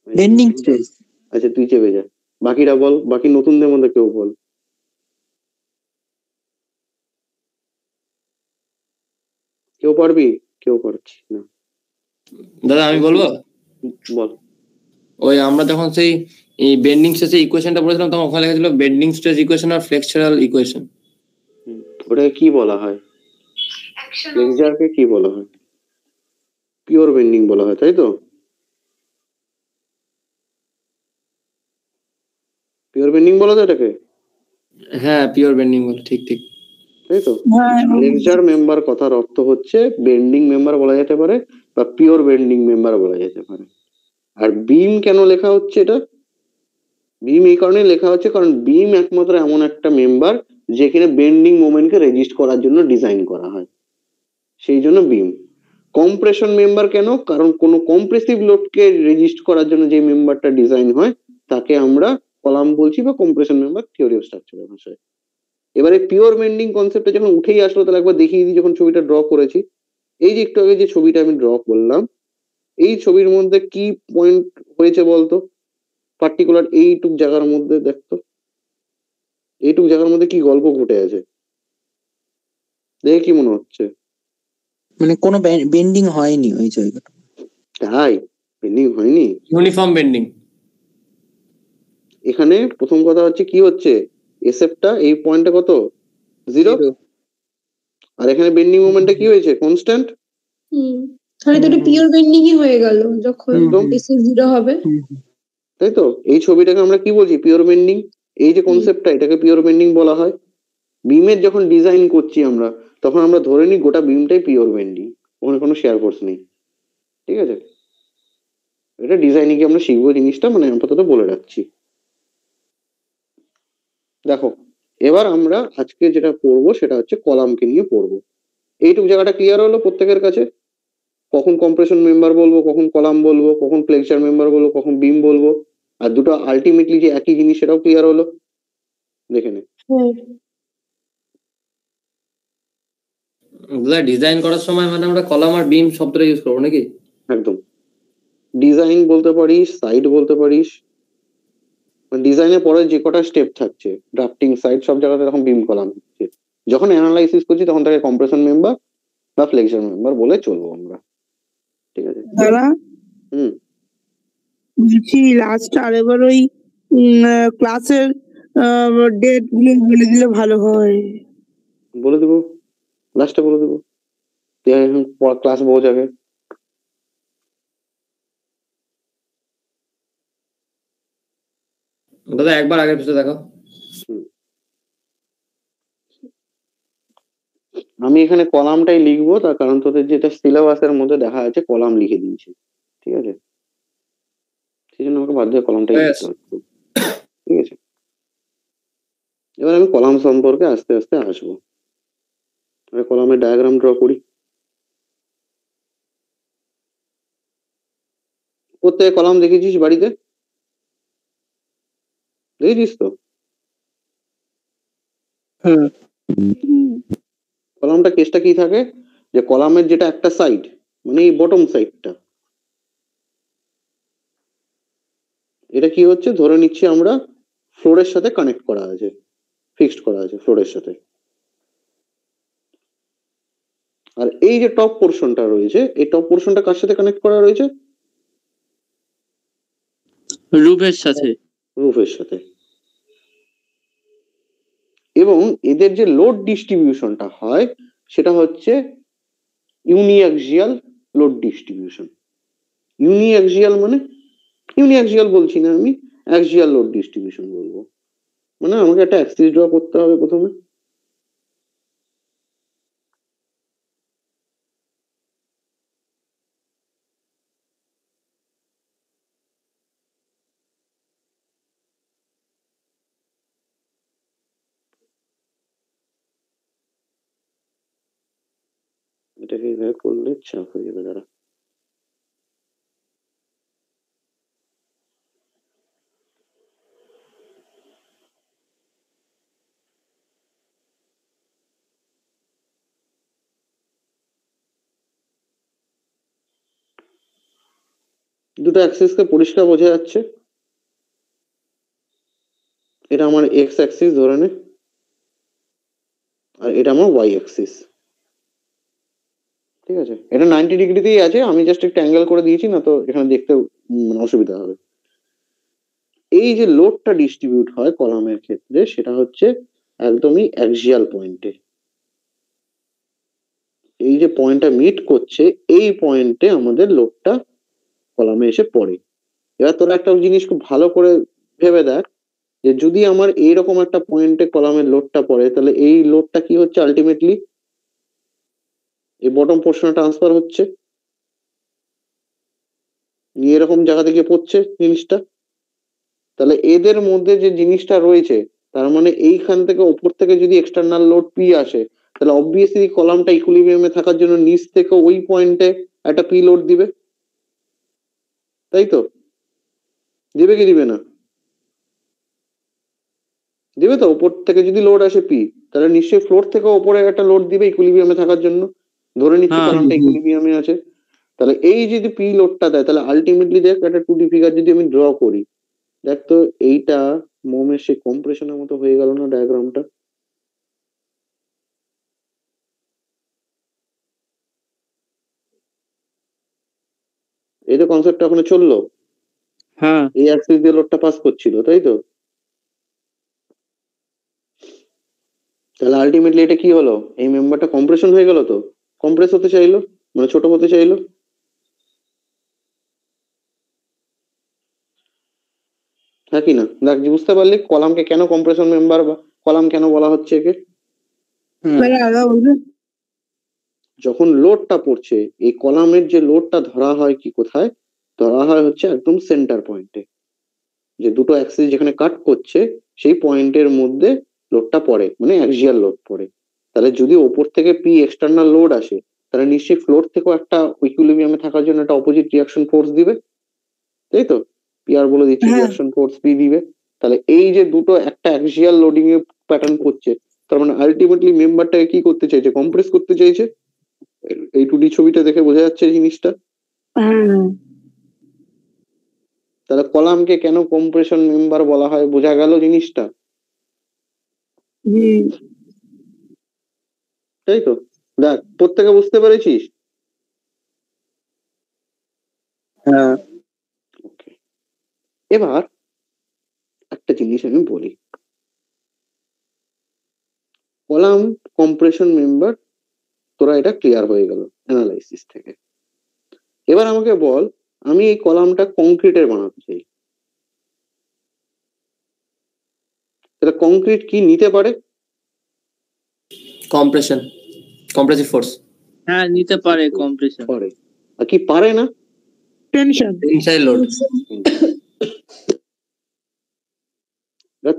bending stress. আচ্ছা তুই চেপে যা, বাকিরা বল, বাকি নতুনদের মধ্যে কেউ বল। কেউ পারবি? কেউ পারছি না। দাদা আমি বলবো, বল। ওই আমরা যখন সেই বেন্ডিং স্ট্রেসের ইকুয়েশনটা পড়েছিলাম তখন ওখানে লেখা ছিল বেন্ডিং স্ট্রেস ইকুয়েশন আর ফ্লেক্সারাল ইকুয়েশন। ওটাকে কি বলা হয়? ফ্লেক্সারকে কি বলা হয়? পিওর বেন্ডিং বলা হয়, তাই তো? পিওর বেন্ডিং বলা যায় এটাকে, হ্যাঁ পিওর বেন্ডিং বলে, ঠিক ঠিক। তাই তো? হ্যাঁ, ফ্লেক্সার মেম্বার কথার অর্থ হচ্ছে বেন্ডিং মেম্বার বলা যেতে পারে বা পিওর বেন্ডিং মেম্বার বলা যেতে পারে। আর বিম কেন লেখা হচ্ছে এটা? বিম এই কারণে লেখা হচ্ছে কারণ বিম একমাত্র এমন একটা মেম্বার যেখানে বেন্ডিং মোমেন্টকে রেজিস্ট করার জন্য ডিজাইন করা হয়, সেই জন্য বিম। কম্প্রেশন মেম্বার কেন? কারণ কোনো কম্প্রেসিভ লোডকে রেজিস্ট করার জন্য যে মেম্বারটা ডিজাইন হয় তাকে আমরা কলাম বলছি বা কম্প্রেশন মেম্বার থিওরি অফ স্ট্রাকচারের ভাষায়। এবারে পিওর বেন্ডিং কনসেপ্টটা যখন উঠেই আসলো তাহলে একবার দেখিয়ে দিই যখন ছবিটা ড্র করেছি। এই যে একটু আগে যে ছবিটা আমি ড্র করলাম, এই ছবির মধ্যে কি পয়েন্ট হয়েছে বলতো? পার্টিকুলার এইটুক জায়গার মধ্যে দেখতো, এইটুক জায়গার মধ্যে কি গল্প ঘটে আছে দেখে কি মনে হচ্ছে? মানে কোনো বেন্ডিং হয়নি ওই জায়গাটা। তাই বেন্ডিং হয়নি, ইউনিফর্ম বেন্ডিং। এখানে প্রথম কথা হচ্ছে কি হচ্ছে, এসএফটা এই পয়েন্টে কত? 0। আর এখানে বেন্ডিং মোমেন্টটা কি হয়েছে? কনস্ট্যান্ট। তাহলে তো এটা পিওর বেন্ডিংই হয়ে গেল যখন একদম। এসে 0 হবে। তাই তো? এই ছবিটাকে আমরা কি বলছি? Pure bending. এই যে কনসেপ্টটা এটাকে পিওর বেন্ডিং বলা হয়। বিমের যখন ডিজাইন করছি আমরা তখন আমরা ধরে নিই গোটা বিমটাই পিওর বেন্ডিং, ওখানে কোনো শেয়ার ফোর্স নেই, ঠিক আছে? এটা ডিজাইনে কি আমরা শিখবো জিনিসটা, মানে আপাতত বলে রাখছি। দেখো এবার আমরা আজকে যেটা পড়বো সেটা হচ্ছে কলামকে নিয়ে পড়বো। এইটুকু জায়গাটা ক্লিয়ার হলো প্রত্যেকের কাছে? কখন কম্প্রেশন মেম্বার বলবো, কখন কলাম বলবো, কখন ফ্লেক্সার মেম্বার বলবো, কখন বিম বলবো, আর দুটো আলটিমেটলি যে একই জিনিস সেটাও ক্লিয়ার হলো? দেখে নে। দাদা ডিজাইন করার সময় মানে আমরা কলাম আর বিম শব্দটা ইউজ করবো নাকি? একদম। ডিজাইন বলতে পারিস, সাইড বলতে পারিস, ডিজাইনের পরে যে কটা স্টেপ থাকছে ড্রাফটিং, সাইড, সব জায়গাতে তখন বিম কলাম হচ্ছে। যখন অ্যানালাইসিস করছি তখন তাকে কম্প্রেশন মেম্বার বা ফ্লেক্সার মেম্বার বলে চলবো আমরা, ঠিক আছে? দাদা হুম। বলছি লাস্ট আরেকবার ওই ক্লাসের ডেট গুলো বলে দিলে ভালো হয়। বলে দেবো, লাস্টে বলে দেবো, ক্লাস বহু যাবে। দাদা একবার আগের পিছনে দেখো। আমি এখানে কলামটাই লিখবো, তার কারণ তোদের যেটা সিলেবাসের মধ্যে দেখা আছে কলাম লিখে দিয়েছে, ঠিক আছে? সেই জন্য আমাকে বাধ্য হয়ে কলামটাই লিখতে হচ্ছে, ঠিক আছে? এবার আমি কলাম সম্পর্কে আস্তে আস্তে আসবো। কলামের ডায়াগ্রাম ড্র করি। প্রত্যেক কলাম দেখেছিস বাড়িতে? দেখেছিস তো? হুম কলামটা কেসটা কি থাকে, যে কলামের যেটা একটা সাইড মানে এই বটম সাইডটা, এটা কি হচ্ছে ধরে নিচ্ছি আমরা ফ্লোরের সাথে কানেক্ট করা আছে, ফিক্সড করা আছে ফ্লোরের সাথে। আর এই যে টপ পোর্শনটা রয়েছে, এই টপ পোর্শনটা কার সাথে কানেক্ট করা রয়েছে? রূপের সাথে। রুফের সাথে। এবং এদের যে লোড ডিস্ট্রিবিউশনটা হয় সেটা হচ্ছে ইউনিঅ্যাক্সিয়াল লোড ডিস্ট্রিবিউশন। ইউনিঅ্যাক্সিয়াল মানে, ইউনিঅ্যাক্সিয়াল বলছি না আমি, অ্যাক্সিয়াল লোড ডিস্ট্রিবিউশন বলবো। মানে আমাকে একটা অ্যাক্সিস ড্র করতে হবে প্রথমে। এটাকে এইভাবে করলে চাপ হয়ে যাবে, দাঁড়া। দুটো অ্যাক্সিসকে পরিষ্কার বোঝা যাচ্ছে। এটা আমার এক্স অ্যাক্সিস ধরে নে, আর এটা আমার ওয়াই অ্যাক্সিস। ঠিক আছে, এটা 90 ডিগ্রিতেই আছে, আমি জাস্ট একটু অ্যাঙ্গেল করে দিয়েছি না, তো এখানে দেখতে অসুবিধা হবে। এই যে লোডটা ডিস্ট্রিবিউট হয় কলামের ক্ষেত্রে সেটা হচ্ছে একদমই অ্যাক্সিয়াল পয়েন্টে। এই যে পয়েন্টটা মিট করছে এই পয়েন্টে আমাদের লোডটা কলামে এসে পড়ে। এবার তোরা একটা জিনিস খুব ভালো করে ভেবে দেখ, যে যদি আমার এইরকম একটা পয়েন্টে কলামের লোডটা পড়ে তাহলে এই লোডটা কি হচ্ছে আলটিমেটলি, এই বটম পোর্শনে ট্রান্সফার হচ্ছে, নিয়ে এরকম জায়গা থেকে পড়ছে জিনিসটা। তাহলে এদের মধ্যে যে জিনিসটা রয়েছে তার মানে এইখান থেকে ওপর থেকে যদি এক্সটার্নাল লোড পি আসে তাহলে অবভিয়াসলি কলামটা ইকুইলিব্রিয়ামে থাকার জন্য নিচ থেকে ওই পয়েন্টে একটা পি লোড দিবে, তাই তো? দিবে কি দিবে না? দিবে তো। ওপর থেকে যদি লোড আসে পি তাহলে নিশ্চয়ই ফ্লোর থেকে ওপরে একটা লোড দিবে ইকুইলিব্রিয়ামে থাকার জন্য, ধরে নিচ্ছি কলামটা ইকুইলিব্রিয়ামে আছে। তাহলে এই যদি পি লোডটা দেয় তাহলে আলটিমেটলি দেখ একটা 2D ফিগার যদি আমি ড্র করি, দেখ তো এইটা মোমের সেই কম্প্রেশনের মতো হয়ে গেল না ডায়াগ্রামটা? এই তো কনসেপ্টটা ওখানে চললো, হ্যাঁ এই অ্যাক্সিস দিয়ে লোডটা পাস করছিল, তাই তো? তাহলে আলটিমেটলি এটা কি হলো, এই মেম্বারটা কম্প্রেশন হয়ে গেল, তো কম্প্রেস হতে চাইলো মানে ছোট হতে চাইলো। হ্যাঁ কি না? দেখ বুঝতে পারলি কলামকে কেন কম্প্রেশন মেম্বার বা কলাম কেন বলা হচ্ছে একে? যখন লোডটা পড়ছে এই কলামের যে লোডটা ধরা হয় কি কোথায় ধরা হয়, হচ্ছে একদম সেন্টার পয়েন্টে, যে দুটো অ্যাক্সিস যেখানে কাট করছে সেই পয়েন্টের মধ্যে লোডটা পড়ে, মানে অ্যাক্সিয়াল লোড পড়ে। তাহলে যদি ওপর থেকে পি এক্সটার্নাল লোড আসে তাহলে নিশ্চয়ই ফ্লোর থেকেও একটা ইকুইলিব্রিয়ামে থাকার জন্য একটা অপোজিট রিয়াকশন ফোর্স দিবে, তাই তো? পি আর বলে দিচ্ছি রিয়াকশন ফোর্স পি দিবে। তাহলে এই যে দুটো একটা অ্যাক্সিয়াল লোডিং এ প্যাটার্ন করছে, তার মানে আলটিমেটলি মেম্বারটাকে কি করতে চাইছে, কম্প্রেস করতে চাইছে। এই 2D ছবিটা দেখে বোঝা যাচ্ছে এই জিনিসটা। তাহলে কলামকে কেন কম্প্রেশন মেম্বার বলা হয়, বোঝা গেল জিনিসটা, তাই তো? দেখ প্রত্যেকে বুঝতে পেরেছিস? হ্যাঁ ওকে, এবার একটা জিনিস আমি বলি, কলাম কম্প্রেশন মেম্বার তোরা এটা ক্লিয়ার হয়ে গেল অ্যানালাইসিস থেকে। এবার আমাকে বল, আমি এই কলামটা কংক্রিটের বানাতে চাই, তাহলে কংক্রিট কি নিতে পারে? Compression, compressive force. হ্যাঁ নিতে পারে কম্প্রেশন। পারে। আর কি পারে না? টেনশন। Tensile load.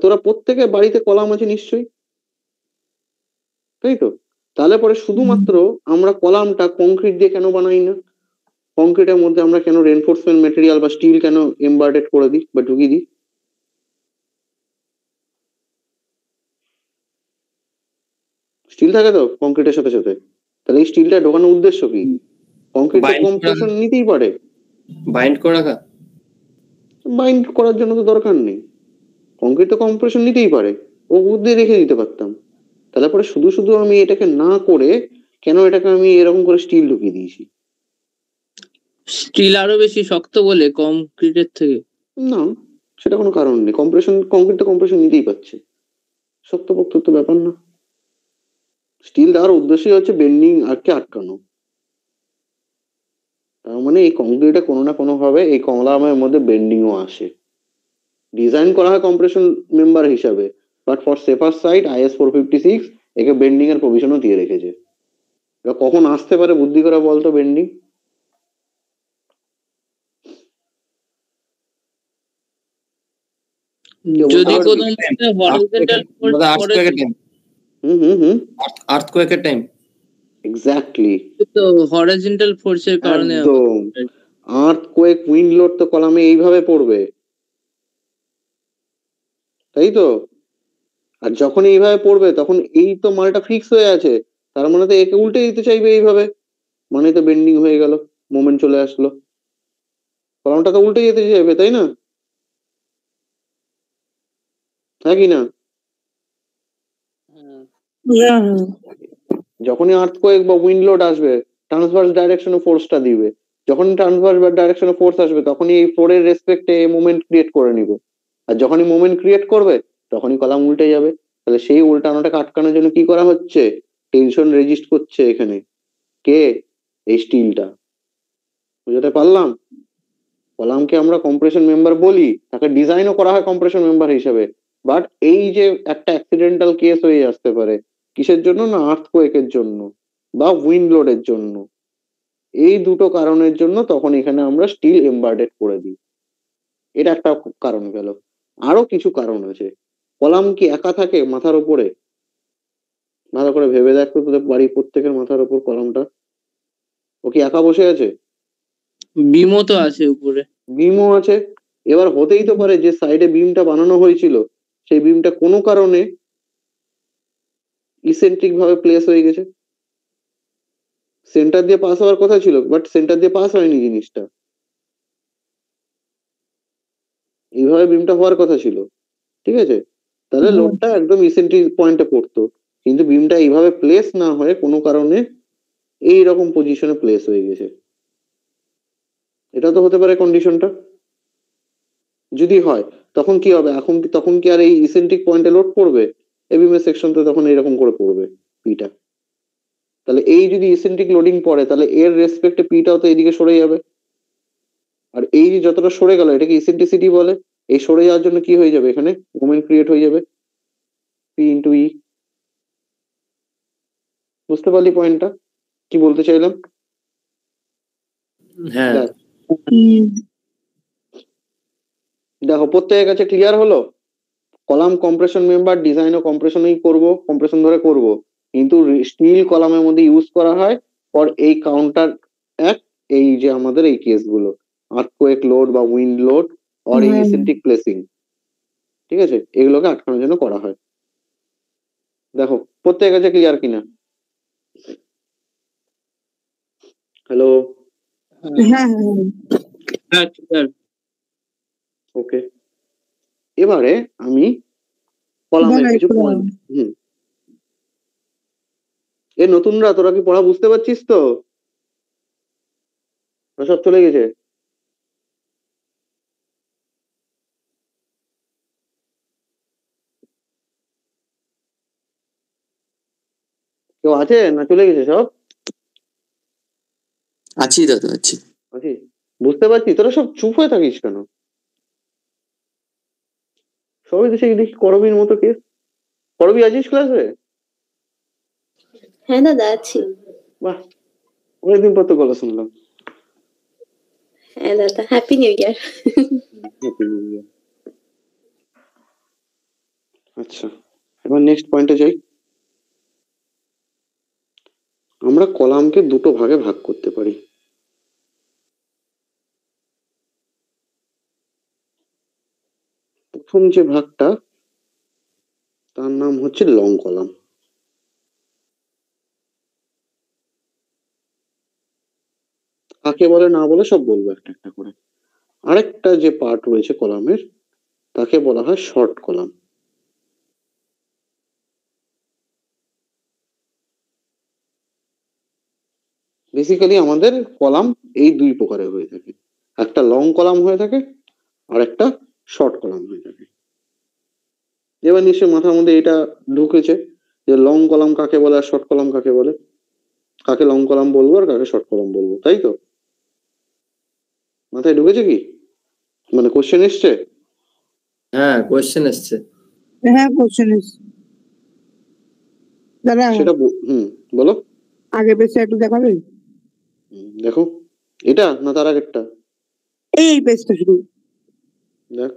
তোরা প্রত্যেকে বাড়িতে কলাম আছে নিশ্চয়ই, তাই তো? তাহলে পরে শুধুমাত্র আমরা কলামটা কংক্রিট দিয়ে কেন বানাই না? কংক্রিটের মধ্যে আমরা কেন রেনফোর্সমেন্ট ম্যাটেরিয়াল বা স্টিল কেন এমবার্ডেড করে দিই বা ঢুকিয়ে দিই? স্টিল থাকে তো কংক্রিটের সাথে সাথে, তাহলে এই স্টিলটা ঢোকানোর উদ্দেশ্য কি? কংক্রিট তো কম্প্রেশন নিতেই পারে, বাইন্ড করে রাখা। বাইন্ড করার জন্য তো দরকার নেই, কংক্রিট তো কম্প্রেশন নিতেই পারে, ও বুদ্ধি রেখে দিতে পারতাম। তাহলে পরে শুধু শুধু আমি এটাকে না করে কেন এটাকে আমি এরকম করে স্টিল ঢুকিয়ে দিয়েছি? স্টিল আরো বেশি শক্ত বলে কংক্রিটের থেকে। না, সেটা কোনো কারণ নেই। কম্প্রেশন, কংক্রিট তো কম্প্রেশন নিতেই পারছে, শক্তপোক্ত তো ব্যাপার না। স্টিল দেওয়ার উদ্দেশ্যই হচ্ছে বেন্ডিং আটকে আটকানো। তার মানে এই কংক্রিটে কোনো না কোনো ভাবে এই কলামের মধ্যে বেন্ডিংও আসে। ডিজাইন করা হয় কম্প্রেশন মেম্বার হিসাবে, but for safer side IS 456 একে বেন্ডিং এর প্রভিশনও দিয়ে রেখেছে। এবার কখন আসতে পারে বুদ্ধি করে বলতো বেন্ডিং? যদি বলতে কোনো পারবি? হরিজন্টাল ফোর্স পড়ে টাইম, হুম আর্থকোয়েকের টাইম। এক্স্যাক্টলি, তো হরিজন্টাল ফোর্সের কারণে একদম। আর্থকোয়েক, উইন্ড লোড তো কলামে এইভাবে পড়বে, তাই তো? আর যখন এইভাবে পড়বে তখন এই তো মালটা ফিক্স হয়ে আছে, তার মানে তো একে উল্টে দিতে চাইবে এইভাবে, মানে তো বেন্ডিং হয়ে গেল, মোমেন্ট চলে আসলো, কলামটা তো উল্টে যেতে চাইবে, তাই না? হ্যাঁ কি না? হ্যাঁ, যখনই আর্থকোয়েক বা উইন্ড লোড আসবে, ট্রান্সভার্স ডাইরেকশনে ফোর্সটা দিবে। যখন ট্রান্সভার্স ডাইরেকশনে ফোর্স আসবে তখনই এই ফ্লোরের রেসপেক্টে মুভমেন্ট ক্রিয়েট করে নিবে। আর যখনই মুভমেন্ট ক্রিয়েট করবে তখনই কলাম উল্টে যাবে। তাহলে সেই উল্টানোটাকে আটকানোর জন্য কি করা হচ্ছে? টেনশন রেজিস্ট করছে এখানে কে? এই স্টিলটা। বুঝতে পারলাম? কলামকে আমরা কম্প্রেশন মেম্বার বলি, তাকে ডিজাইনও করা হয় কম্প্রেশন মেম্বার হিসেবে, বাট এই যে একটা অ্যাক্সিডেন্টাল কেস হয়ে আসতে পারে, কিসের জন্য? না আর্থকোয়েকের জন্য বা উইন্ড লোডের জন্য। এই দুটো কারণের জন্য তখন এখানে আমরা স্টিল এমবার্ডেড করে দিই। এটা একটা কারণ গেল। আরো কিছু কারণ আছে। কলাম কি একা থাকে মাথার উপরে? ভালো করে ভেবে দেখতো, তোদের বাড়ির প্রত্যেকের মাথার উপর কলামটা, ও কি একা বসে আছে? বিমও তো আছে উপরে। বিমও আছে। এবার হতেই তো পারে যে সাইডে বিমটা বানানো হয়েছিল সেই বিমটা কোনো কারণে ইসেন্ট্রিক ভাবে প্লেস হয়ে গেছে। সেন্টার দিয়ে পাস হওয়ার কথা ছিল, বাট সেন্টার দিয়ে পাস হয়নি জিনিসটা, এইভাবে বিমটা হওয়ার কথা ছিল, ঠিক আছে? তাহলে লোডটা একদম ইসেন্ট্রিক পয়েন্টে পড়তো, কিন্তু বিমটা এইভাবে প্লেস না হয়ে কোনো কারণে এইরকম পজিশনে প্লেস হয়ে গেছে। এটা তো হতে পারে কন্ডিশনটা। যদি হয় তখন কি হবে? তখন কি আর এই ইসেন্ট্রিক পয়েন্টে লোড পড়বে? এবিএম সেকশন তো তখন এরকম করে পড়বে পিটা। তাহলে এই যদি ইসেন্ট্রিক লোডিং পড়ে তাহলে এর রেসপেক্টে পিটাও তো এদিকে সরে যাবে। আর এই যে যতটা সরে গেল এটাকে ইসেন্ট্রিসিটি বলে। এই সরে যাওয়ার জন্য কি হয়ে যাবে? এখানে মোমেন্ট ক্রিয়েট হয়ে যাবে, পি ইন্টু ই। বুঝতে পারলি পয়েন্টটা কি বলতে চাইলাম? হ্যাঁ, দেখ, দেখো প্রত্যেকের কাছে ক্লিয়ার হলো। কলাম কম্প্রেশন মেম্বার ডিজাইন ও কম্প্রেশনই করব, কম্প্রেশন ধরে করব, কিন্তু স্টিল কলামের মধ্যে ইউজ করা হয় ফর এই কাউন্টার অ্যাক্ট, এই যে আমাদের এই কেসগুলো আর্থকোয়েক লোড বা উইন্ড লোড অর এই ইসেন্ট্রিক প্লেসিং, ঠিক আছে, এগুলোকে আটকানোর জন্য করা হয়। দেখো প্রত্যেকের কাছে ক্লিয়ার কিনা? হ্যালো, হ্যাঁ, হ্যাঁ clear। ওকে। এবারে আমি কলামের কিছু পয়েন্ট, এ নতুনরা তোরা কি পড়া বুঝতে পারছিস তো? না সব চলে গেছে? কেউ আছে না চলে গেছে সব? আছি দাদা, আছি। আছিস? বুঝতে পারছিস? তোরা সব চুপ হয়ে থাকিস কেন? সবাই তো সেই দেখি করবির মতো কেস। করবি আছিস ক্লাসে? হ্যাঁ দাদা আছি। বাহ, অনেকদিন পর তো গলা শুনলাম। হ্যাঁ দাদা, হ্যাপি নিউ ইয়ার। আচ্ছা, এবার নেক্সট পয়েন্টে যাই। আমরা কলামকে দুটো ভাগে ভাগ করতে পারি। প্রথম যে ভাগটা তার নাম হচ্ছে লং কলাম। কাকে বলে না বলে সব বলবো একটা একটা করে। আরেকটা যে পার্ট রয়েছে কলামের তাকে বলা হয় শর্ট কলাম। বেসিক্যালি আমাদের কলাম এই দুই প্রকারের হয়ে থাকে, একটা লং কলাম হয়ে থাকে আর একটা শর্ট কলাম হয়ে যাবে। এবার নিশ্চয়ই মাথার মধ্যে এটা ঢুকেছে যে লং কলাম কাকে বলে আর শর্ট কলাম কাকে বলে, কাকে লং কলাম বলবো আর কাকে শর্ট কলাম বলবো, তাই তো? মাথায় ঢুকেছে কি, মানে কোশ্চেন এসছে? হ্যাঁ, কোয়েশ্চেন এসছে। হ্যাঁ কোশ্চেন দাদা সেটা বলো। আগে পেজটা একটু দেখাবে? দেখো, এটা না তার আগেরটা? এই পেজটা শুধু দেখ,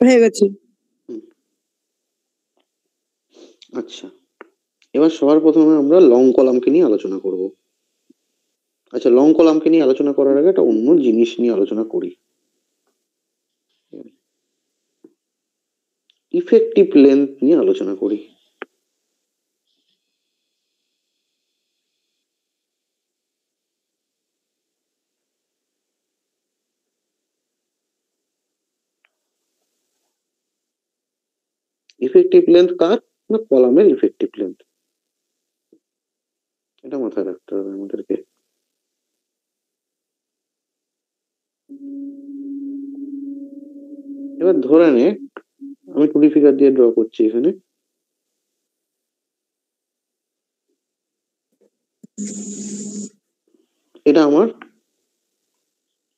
হয়ে গেছে। আচ্ছা এবার সবার প্রথমে আমরা লং কলামকে নিয়ে আলোচনা করব। আচ্ছা, লং কলামকে নিয়ে আলোচনা করার আগে একটা অন্য জিনিস নিয়ে আলোচনা করি। ইফেক্টিভ লেন্থ নিয়ে আলোচনা করি। ইফেক্টিভ লেন্থ কার? না কলামের ইফেক্টিভ লেন্থ। এটা মাথায় রাখতে হবে আমাদেরকে। এবার ধরে নে আমি 2D ফিগার দিয়ে ড্র করছি এখানে। এটা আমার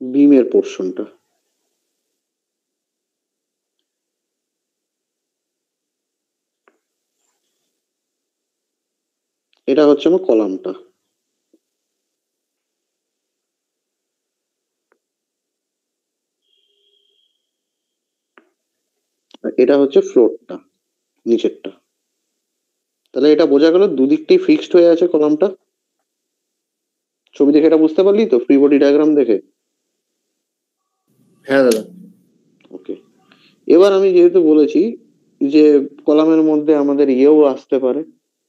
বিমের পোর্শনটা, এটা হচ্ছে আমার কলামটা, আর এটা হচ্ছে ফ্লোরটা, নিচেরটা। তাহলে এটা বোঝা গেল দুদিকটাই ফিক্সড হয়ে আছে কলামটা। ছবি দেখে এটা বুঝতে পারলি তো, ফ্রি বডি ডায়াগ্রাম দেখে? হ্যাঁ দাদা। ওকে, এবার আমি যেহেতু বলেছি যে কলামের মধ্যে আমাদের ইয়েও আসতে পারে,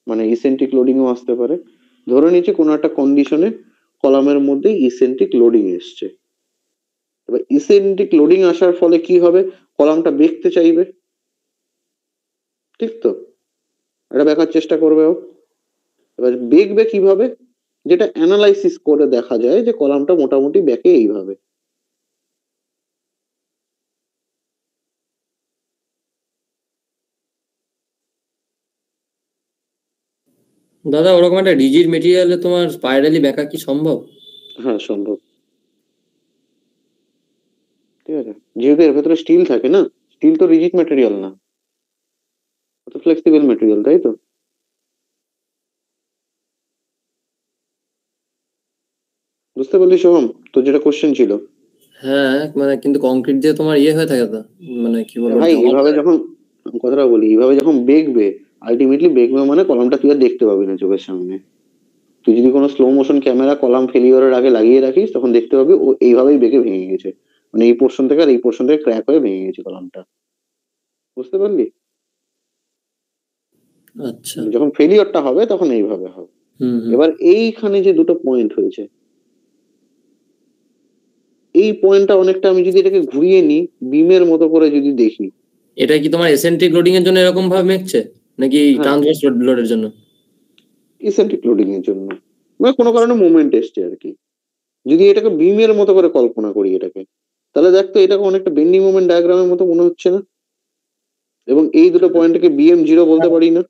মানে ইসেন্ট্রিক লোডিংও আসতে পারে। ধরে নিচ্ছি কোনো একটা কন্ডিশনে কলামের মধ্যে ইসেন্ট্রিক লোডিং এসছে। এবার ইসেন্ট্রিক লোডিং আসার ফলে কি হবে? কলামটা বেঁকতে চাইবে, ঠিক তো? এটা দেখার চেষ্টা করবে ও। এবার বেঁকবে কিভাবে? যেটা অ্যানালাইসিস করে দেখা যায় যে কলামটা মোটামুটি বেঁকে এইভাবে। দাদা ওরকম একটা রিজিড মেটেরিয়ালে তোমার স্পাইরালি বেঁকা কি সম্ভব? হ্যাঁ সম্ভব, ঠিক আছে। যেহেতু এর ভেতরে স্টিল থাকে না, স্টিল তো রিজিড ম্যাটেরিয়াল না, তো ফ্লেক্সিবল ম্যাটেরিয়াল, তাই তো? বুঝতে পারলি সোহম তো যেটা কোশ্চেন ছিল? হ্যাঁ, মানে কিন্তু কংক্রিট দিয়ে তোমার ইয়ে হয়ে থাকে দাদা, মানে কি বলবো, ভাই এইভাবে যখন, কথাটা বলি, এইভাবে যখন বেঁকবে, আলটিমেটলি বেঁকবে মানে কলামটা তুই আর দেখতে পাবি না চোখের সামনে। তুই যদি কোনো স্লো মোশন ক্যামেরা কলাম ফেলিওরের আগে লাগিয়ে রাখিস তখন দেখতে পাবি ও এইভাবেই বেঁকে ভেঙে গেছে, মানে এই পোর্শন থেকে আর এই পোর্শন থেকে ক্র্যাক হয়ে ভেঙে গেছে কলামটা। বুঝতে পারলি? আচ্ছা। যখন ফেলিওরটা হবে তখন এইভাবে হবে। এবার এইখানে যে দুটো পয়েন্ট হয়েছে, এই পয়েন্টটা অনেকটা আমি যদি এটাকে ঘুরিয়ে নিই বিমের মতো করে যদি দেখি, এটা কি তোমার এসেন্ট্রিক লোডিং এর জন্য এরকম ভাবে মেকছে নাকি ট্রান্সভার্স লোডের জন্য? ইসেন্ট্রিক লোডিং এর জন্য, মানে কোনো কারণে মুভমেন্ট এসছে আর কি। যদি এটাকে বিমের মতো করে কল্পনা করি এটাকে, তাহলে দেখতো এটাকে অনেকটা বেন্ডিং মোমেন্ট ডায়াগ্রামের মতো মনে হচ্ছে না? এবং এই দুটো পয়েন্টকে BM0 বলতে পারি না?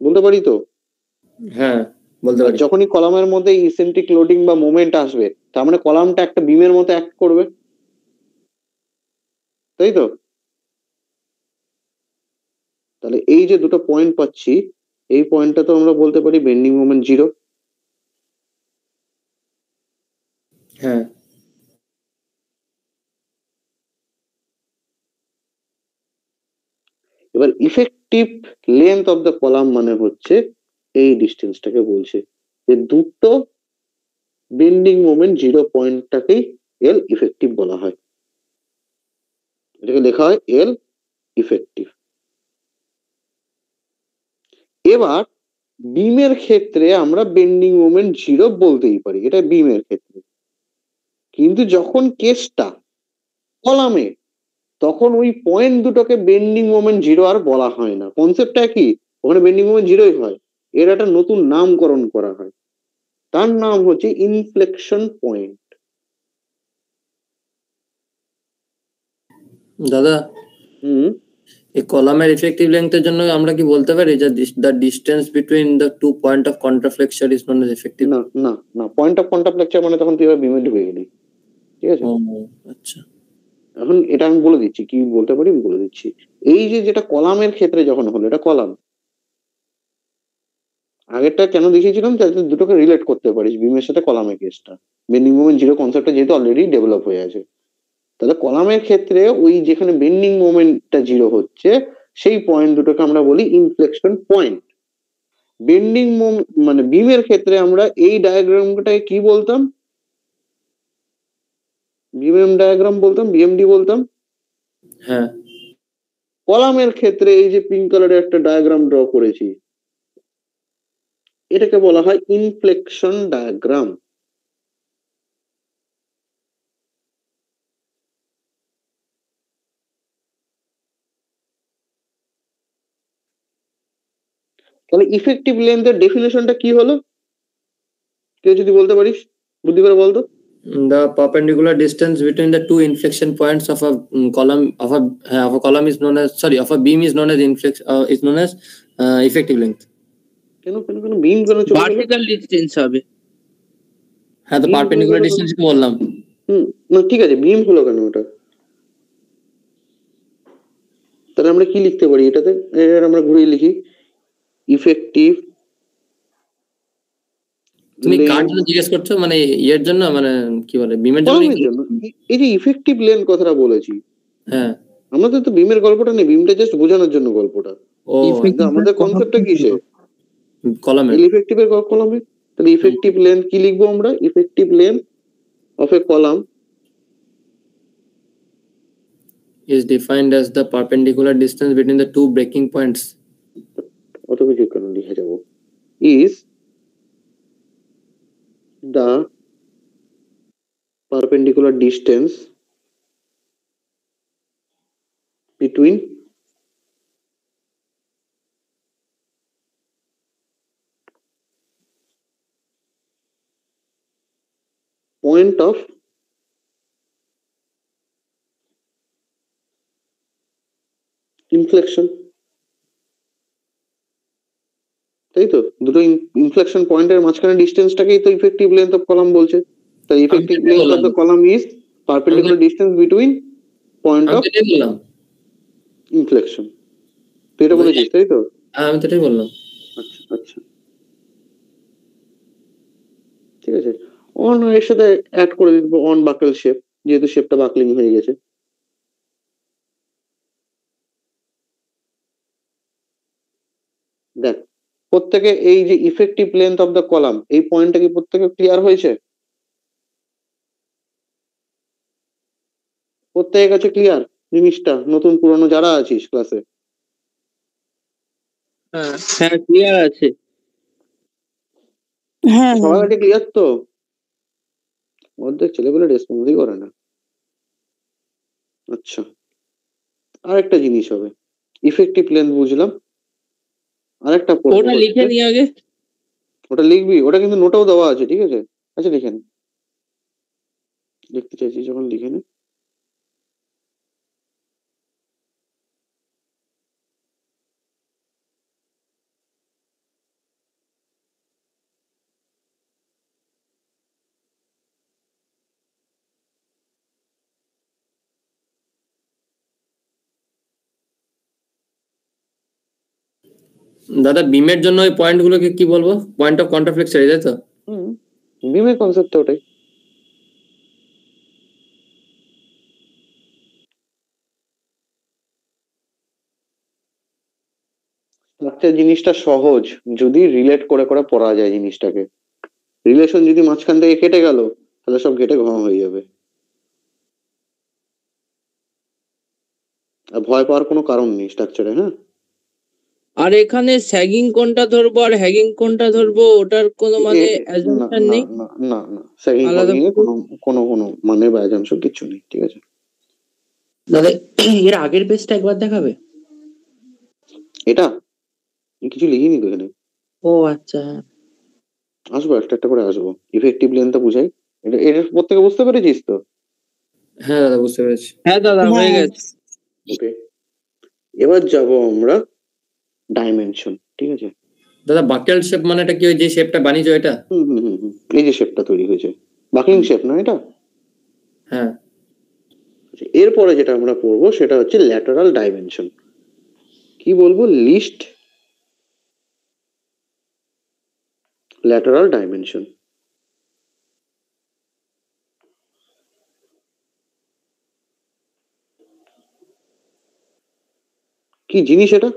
বলতে পারি তো? হ্যাঁ বলতে পারি। যখনই কলামের মধ্যে ইসেন্ট্রিক লোডিং বা মোমেন্ট আসবে তার মানে কলামটা একটা বিমের মতো অ্যাক্ট করবে, তাই তো? তাহলে এই যে দুটো পয়েন্ট পাচ্ছি, এই পয়েন্টটা তো আমরা বলতে পারি বেন্ডিং মোমেন্ট 0। হ্যাঁ। এবার effective length of the column মানে হচ্ছে এই ডিস্টেন্সটাকে বলছে, যে দুটো বেন্ডিং মোমেন্ট 0 পয়েন্টটাকেই এল ইফেক্টিভ বলা হয়। এটাকে লেখা হয় এল ইফেক্টিভ। এবার বিমের ক্ষেত্রে আমরা বেন্ডিং মোমেন্ট 0 বলতেই পারি, এটা বিমের ক্ষেত্রে। কিন্তু যখন কেসটা কলামে, তখন ওই পয়েন্ট দুটোকে বেন্ডিং মোমেন্ট 0 আর বলা হয় না। কনসেপ্টটা কি, ওখানে বেন্ডিং মোমেন্ট 0ই হয়, এর একটা নতুন নামকরণ করা হয়, তার নাম হচ্ছে ইনফ্লেকশন পয়েন্ট। দাদা হুম, এই কলামের ইফেক্টিভ লেন্থের জন্য আমরা কি বলতে পারি যে the distance between the two point of contraflexure is known as effective? না না না, পয়েন্ট অফ কন্ট্রাফ্লেকচার মানে তখন তুই এবার বিমে ঢুকে গেলি, ঠিক আছে? আচ্ছা, এখন এটা আমি বলে দিচ্ছি কি বলতে পারি, আমি বলে দিচ্ছি। এই যে যেটা কলামের ক্ষেত্রে যখন হলো, এটা কলাম, আগেরটা কেন দেখিয়েছিলাম যাতে দুটোকে রিলেট করতে পারিস, বিমের সাথে কলামের কেসটা। বেন্ডিং মোমেন্ট 0 কনসেপ্টটা যেহেতু অলরেডি ডেভেলপ হয়ে আছে, তাহলে কলামের ক্ষেত্রে ওই যেখানে বেন্ডিং মোমেন্টটা 0 হচ্ছে, সেই পয়েন্ট দুটোকে আমরা বলি ইনফ্লেকশন পয়েন্ট। বেন্ডিং মানে বিমের ক্ষেত্রে আমরা এই ডায়াগ্রামটাকে কি বলতাম, বিএম ডায়াগ্রাম বলতাম, বিএমডি বলতাম। হ্যাঁ, কলামের ক্ষেত্রে এই যে পিঙ্ক কালারের একটা ডায়াগ্রাম ড্র করেছি, এটাকে বলা হয় ইনফ্লেকশন ডায়াগ্রাম। তাহলে ইফেক্টিভ লেন্থের ডেফিনেশনটা কি হলো, কেউ যদি বলতে পারিস, বুদ্ধি করে বলতো। the perpendicular distance between the two inflection points of a column of a column is known as, sorry, of a beam is known as effective length. কেন কেন কেন বিম কেন চলে গেল? ভার্টিক্যাল ডিস্টেন্স হবে। হ্যাঁ, তো beam পারপেন্ডিকুলার হলো ডিস্টেন্স বললাম। না ঠিক আছে, বিম হলো কেন ওটা? তাহলে আমরা কি লিখতে পারি এটাতে, আমরা ঘুরিয়ে লিখি ইফেক্টিভ। তুমি কার জন্য জিজ্ঞেস করছো, মানে ইয়ের জন্য, মানে কি বলে বিমের জন্য? এই যে ইফেক্টিভ লেন্থ কথাটা বলেছি, হ্যাঁ, আমাদের তো বিমের গল্পটা নেই, বিমটা জাস্ট বোঝানোর জন্য গল্পটা। ও কিন্তু আমাদের কনসেপ্টটা কিসে, কলামে। ইফেক্টিভের কলামে। তাহলে ইফেক্টিভ লেন্থ কি লিখবো আমরা, effective length of A column is defined as the perpendicular distance between the two breaking points. অত কিছু কেন লিখে যাবো, is the perpendicular distance between point of inflection, তাই তো? দুটো ইনফ্লেকশন পয়েন্টের মাঝখানে ডিস্টেন্সটাকেই তো ইফেক্টিভ লেন্থ অফ কলাম বলছে। তাই effective length of the column is perpendicular distance between point of inflection. তুই এটা বলেছিস তাই তো? আমি তো এটাই বললাম। আচ্ছা আচ্ছা, ঠিক আছে। অন এর সাথে অ্যাড করে দিব অন বাকল শেপ, যেহেতু শেপটা বাকলিং হয়ে গেছে। দেখ, প্রত্যেকে এই যে effective length of the column, এই পয়েন্টটা কি প্রত্যেকে ক্লিয়ার হয়েছে? প্রত্যেকের কাছে ক্লিয়ার জিনিসটা? নতুন পুরনো যারা আছিস ক্লাসে, হ্যাঁ ক্লিয়ার আছে। হ্যাঁ সবার কাছে ক্লিয়ার তো? অর্ধেক ছেলেগুলো রেসপন্সই করে না। আচ্ছা, আর একটা জিনিস হবে, ইফেক্টিভ লেন্থ বুঝলাম, আরেকটা ওটা লিখে নিয়ে আগে। ওটা লিখবি, ওটা কিন্তু নোটাও দেওয়া আছে, ঠিক আছে? আচ্ছা লিখে নে, লিখতে চাইছি যখন লিখে নে। দাদা বিমের জন্য ওই পয়েন্ট গুলোকে কি বলবো? পয়েন্ট অফ কন্ট্রাফ্লেক্সার, তাই তো? বিমের কনসেপ্টটা ওটাই। জিনিসটা সহজ যদি রিলেট করে করে পড়া যায় জিনিসটাকে। রিলেশন যদি মাঝখান থেকে কেটে গেল, তাহলে সব ঘেটে ঘ হয়ে যাবে। আর ভয় পাওয়ার কোনো কারণ নেই স্ট্রাকচারে। হ্যাঁ, আর এখানে স্যাগিং কোনটা ধরবো আর হ্যাগিং কোনটা ধরবো ওটার কোনো মানে না অ্যাজাম্পশন না নেই? না না না সেকেন্ড আলাদা হগিং এ কোনো কোনো কোনো মানে বা assumption কিছু নেই, ঠিক আছে? দাদা এর আগের পেজটা একবার দেখাবে? এটা আমি কিছু লিখিনি তো এখানে। ও আচ্ছা, আসবো একটা একটা করে আসবো। ইফেক্টিভ লেন্থটা বুঝাই। এটা এর প্রত্যেকে বুঝতে পেরেছিস তো? হ্যাঁ দাদা বুঝতে পেরেছি। হ্যাঁ দাদা হয়ে হ্যাঁ। গেছে। ওকে, এবার যাব আমরা ডাইমেনশন, ঠিক আছে? দাদা বাকেল শেপ মানেটা কি, ওই যে শেপটা বানিয়েছো এটা? এই যে শেপটা তৈরি হয়েছে, বাকিং শেপ না এটা? হ্যাঁ আচ্ছা, এরপরে যেটা আমরা পড়বো সেটা হচ্ছে ল্যাটারাল ডাইমেনশন। কি বলবো? Least lateral dimension. কি জিনিস এটা?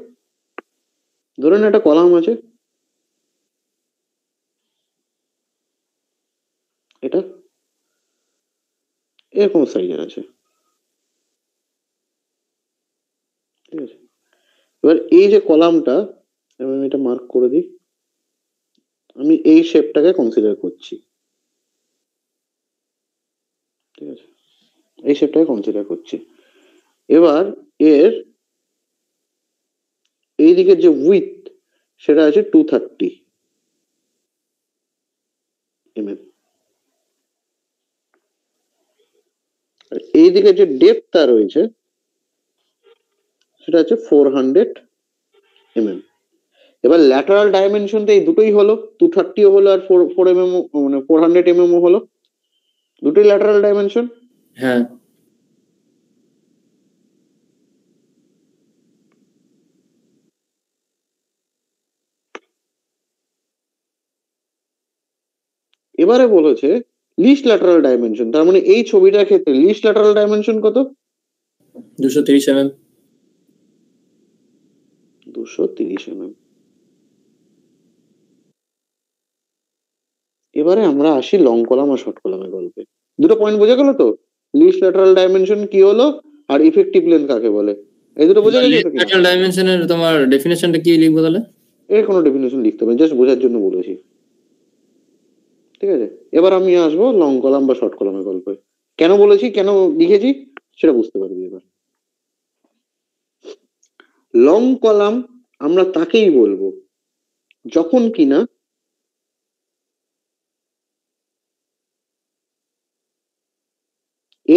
ধরেন একটা কলাম আছে, এটা এরকম সাইজের আছে, ঠিক আছে? এবার এই যে কলামটা, আমি এটা মার্ক করে দিই, আমি এই শেপটাকে কনসিডার করছি, ঠিক আছে? এই শেপটাকে কনসিডার করছি। এবার এর এই দিকের যে উইথ সেটা আছে 230 mm, আর এই দিকে যে ডেপথটা রয়েছে সেটা হচ্ছে 400 mm। এবার ল্যাটারাল ডাইমেনশন তো এই দুটোই হলো, 230ও হলো আর 4 mm মানে 400 mm ও হলো, দুটোই ল্যাটারাল ডাইমেনশন। হ্যাঁ এবারে বলেছে লিস্ট ল্যাটারাল ডাইমেনশন, তার মানে এই ছবিটার ক্ষেত্রে লিস্ট ল্যাটারাল ডাইমেনশন কত? 230 mm। 230 mm। এবারে আমরা আসি লং কলাম আর শর্ট কলামের গল্পে। দুটো পয়েন্ট বোঝা গেল তো? লিস্ট ল্যাটারাল ডাইমেনশন কি হলো আর ইফেক্টিভ লেন্থ কাকে বলে, এই দুটো বোঝা গেছে তো? ল্যাটারাল ডাইমেনশনের তোমার ডেফিনেশনটা কি লিখবো তাহলে? এর কোনো ডেফিনেশন লিখতে হবে, জাস্ট বোঝার জন্য বলেছি, ঠিক আছে? এবার আমি আসবো লং কলাম বা শর্ট কলামের গল্পে। কেন বলেছি, কেন লিখেছি সেটা বুঝতে পারবি এবার। লং কলাম আমরা তাকেই বলবো যখন কিনা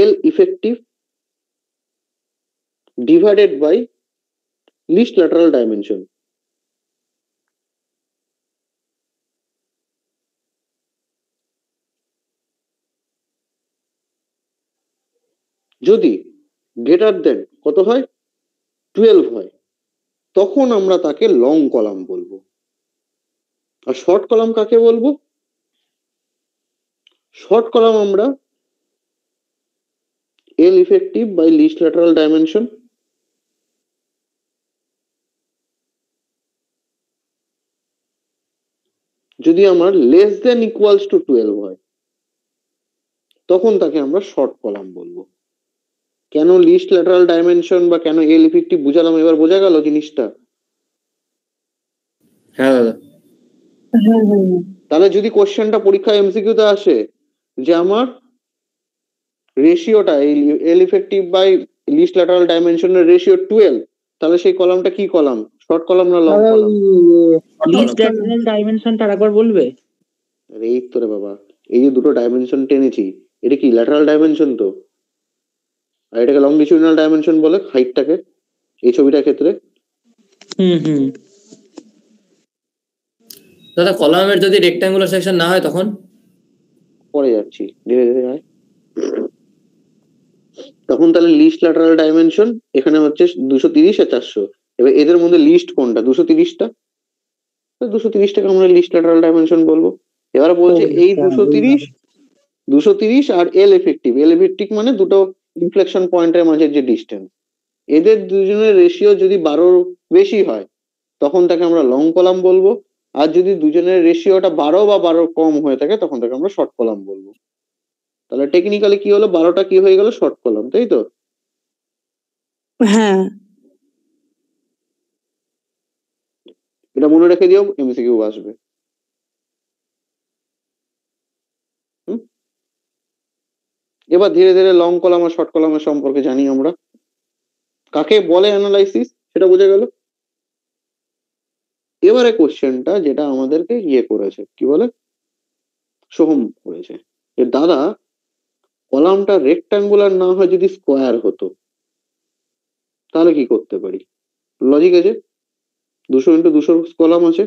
L effective divided by least lateral dimension. যদি গ্রেটার দেন কত হয়? 12 হয়, তখন আমরা তাকে লং কলাম বলবো। আর শর্ট কলাম কাকে বলবো? শর্ট কলাম আমরা L effective by least lateral dimension যদি আমার লেস দেন ইকুয়ালস টু 12 হয়, তখন তাকে আমরা শর্ট কলাম বলবো। কেন লিস্ট ল্যাটারাল ডাইমেনশন বা কেন এল ইফেক্টিভ বুঝালাম, এবার বোঝা গেল জিনিসটা? হ্যাঁ দাদা। তাহলে যদি কোশ্চেনটা পরীক্ষায় এমসিকিউতে আসে যে আমার রেশিওটা এল ইফেক্টিভ বাই লিস্ট ল্যাটারাল ডাইমেনশনের রেশিও 12, তাহলে সেই কলামটা কি কলাম? শর্ট কলাম না লং কলাম? লিস্ট ল্যাটারাল ডাইমেনশনটা আরেকবার বলবে? আরে এই তো রে বাবা, এই যে দুটো ডাইমেনশন টেনেছি, এটা কি ল্যাটারাল ডাইমেনশন তো, আর এটাকে লংজিটিউডিনাল ডাইমেনশন বলে হাইটটাকে, এই ছবিটার ক্ষেত্রে। হুম। দাদা কলামের যদি রেক্ট্যাঙ্গুলার সেকশন না হয় তখন? পরে যাচ্ছি, ধীরে ধীরে আয়। তখন তাহলে লিস্ট ল্যাটারাল ডাইমেনশন এখানে হচ্ছে 230 আর 400। এবার এদের মধ্যে লিস্ট কোনটা? 230টা। 230টাকে আমরা লিস্ট ল্যাটারাল ডাইমেনশন বলবো। এবার বলছে এই 230 আর এল ইফেক্টিভ মানে দুটো ইনফ্লেকশন পয়েন্টের মাঝের যে ডিস্টেন্স, এদের দুজনের রেশিও যদি 12 বেশি হয় তখন তাকে আমরা লং কলাম বলবো, আর যদি দুজনের রেশিওটা 12 বা 12 কম হয়ে থাকে তখন তাকে আমরা শর্ট কলাম বলবো। তাহলে টেকনিক্যালি কি হলো, 12টা কি হয়ে গেল? শর্ট কলাম, তাই তো? হ্যাঁ এটা মনে রেখে দিও, এমসিকিউ আসবে। এবার ধীরে ধীরে লং কলাম আর শর্ট কলামের সম্পর্কে জানি আমরা। কাকে বলে অ্যানালাইসিস সেটা বোঝা গেল। এবারে কোশ্চেনটা যেটা আমাদেরকে করেছে, কি বলে, সোহম করেছে, যে দাদা কলামটা রেক্ট্যাঙ্গুলার না হয় যদি স্কোয়ার হতো তাহলে কি করতে পারি? লজিক আছে, 200 x 200 কলাম আছে।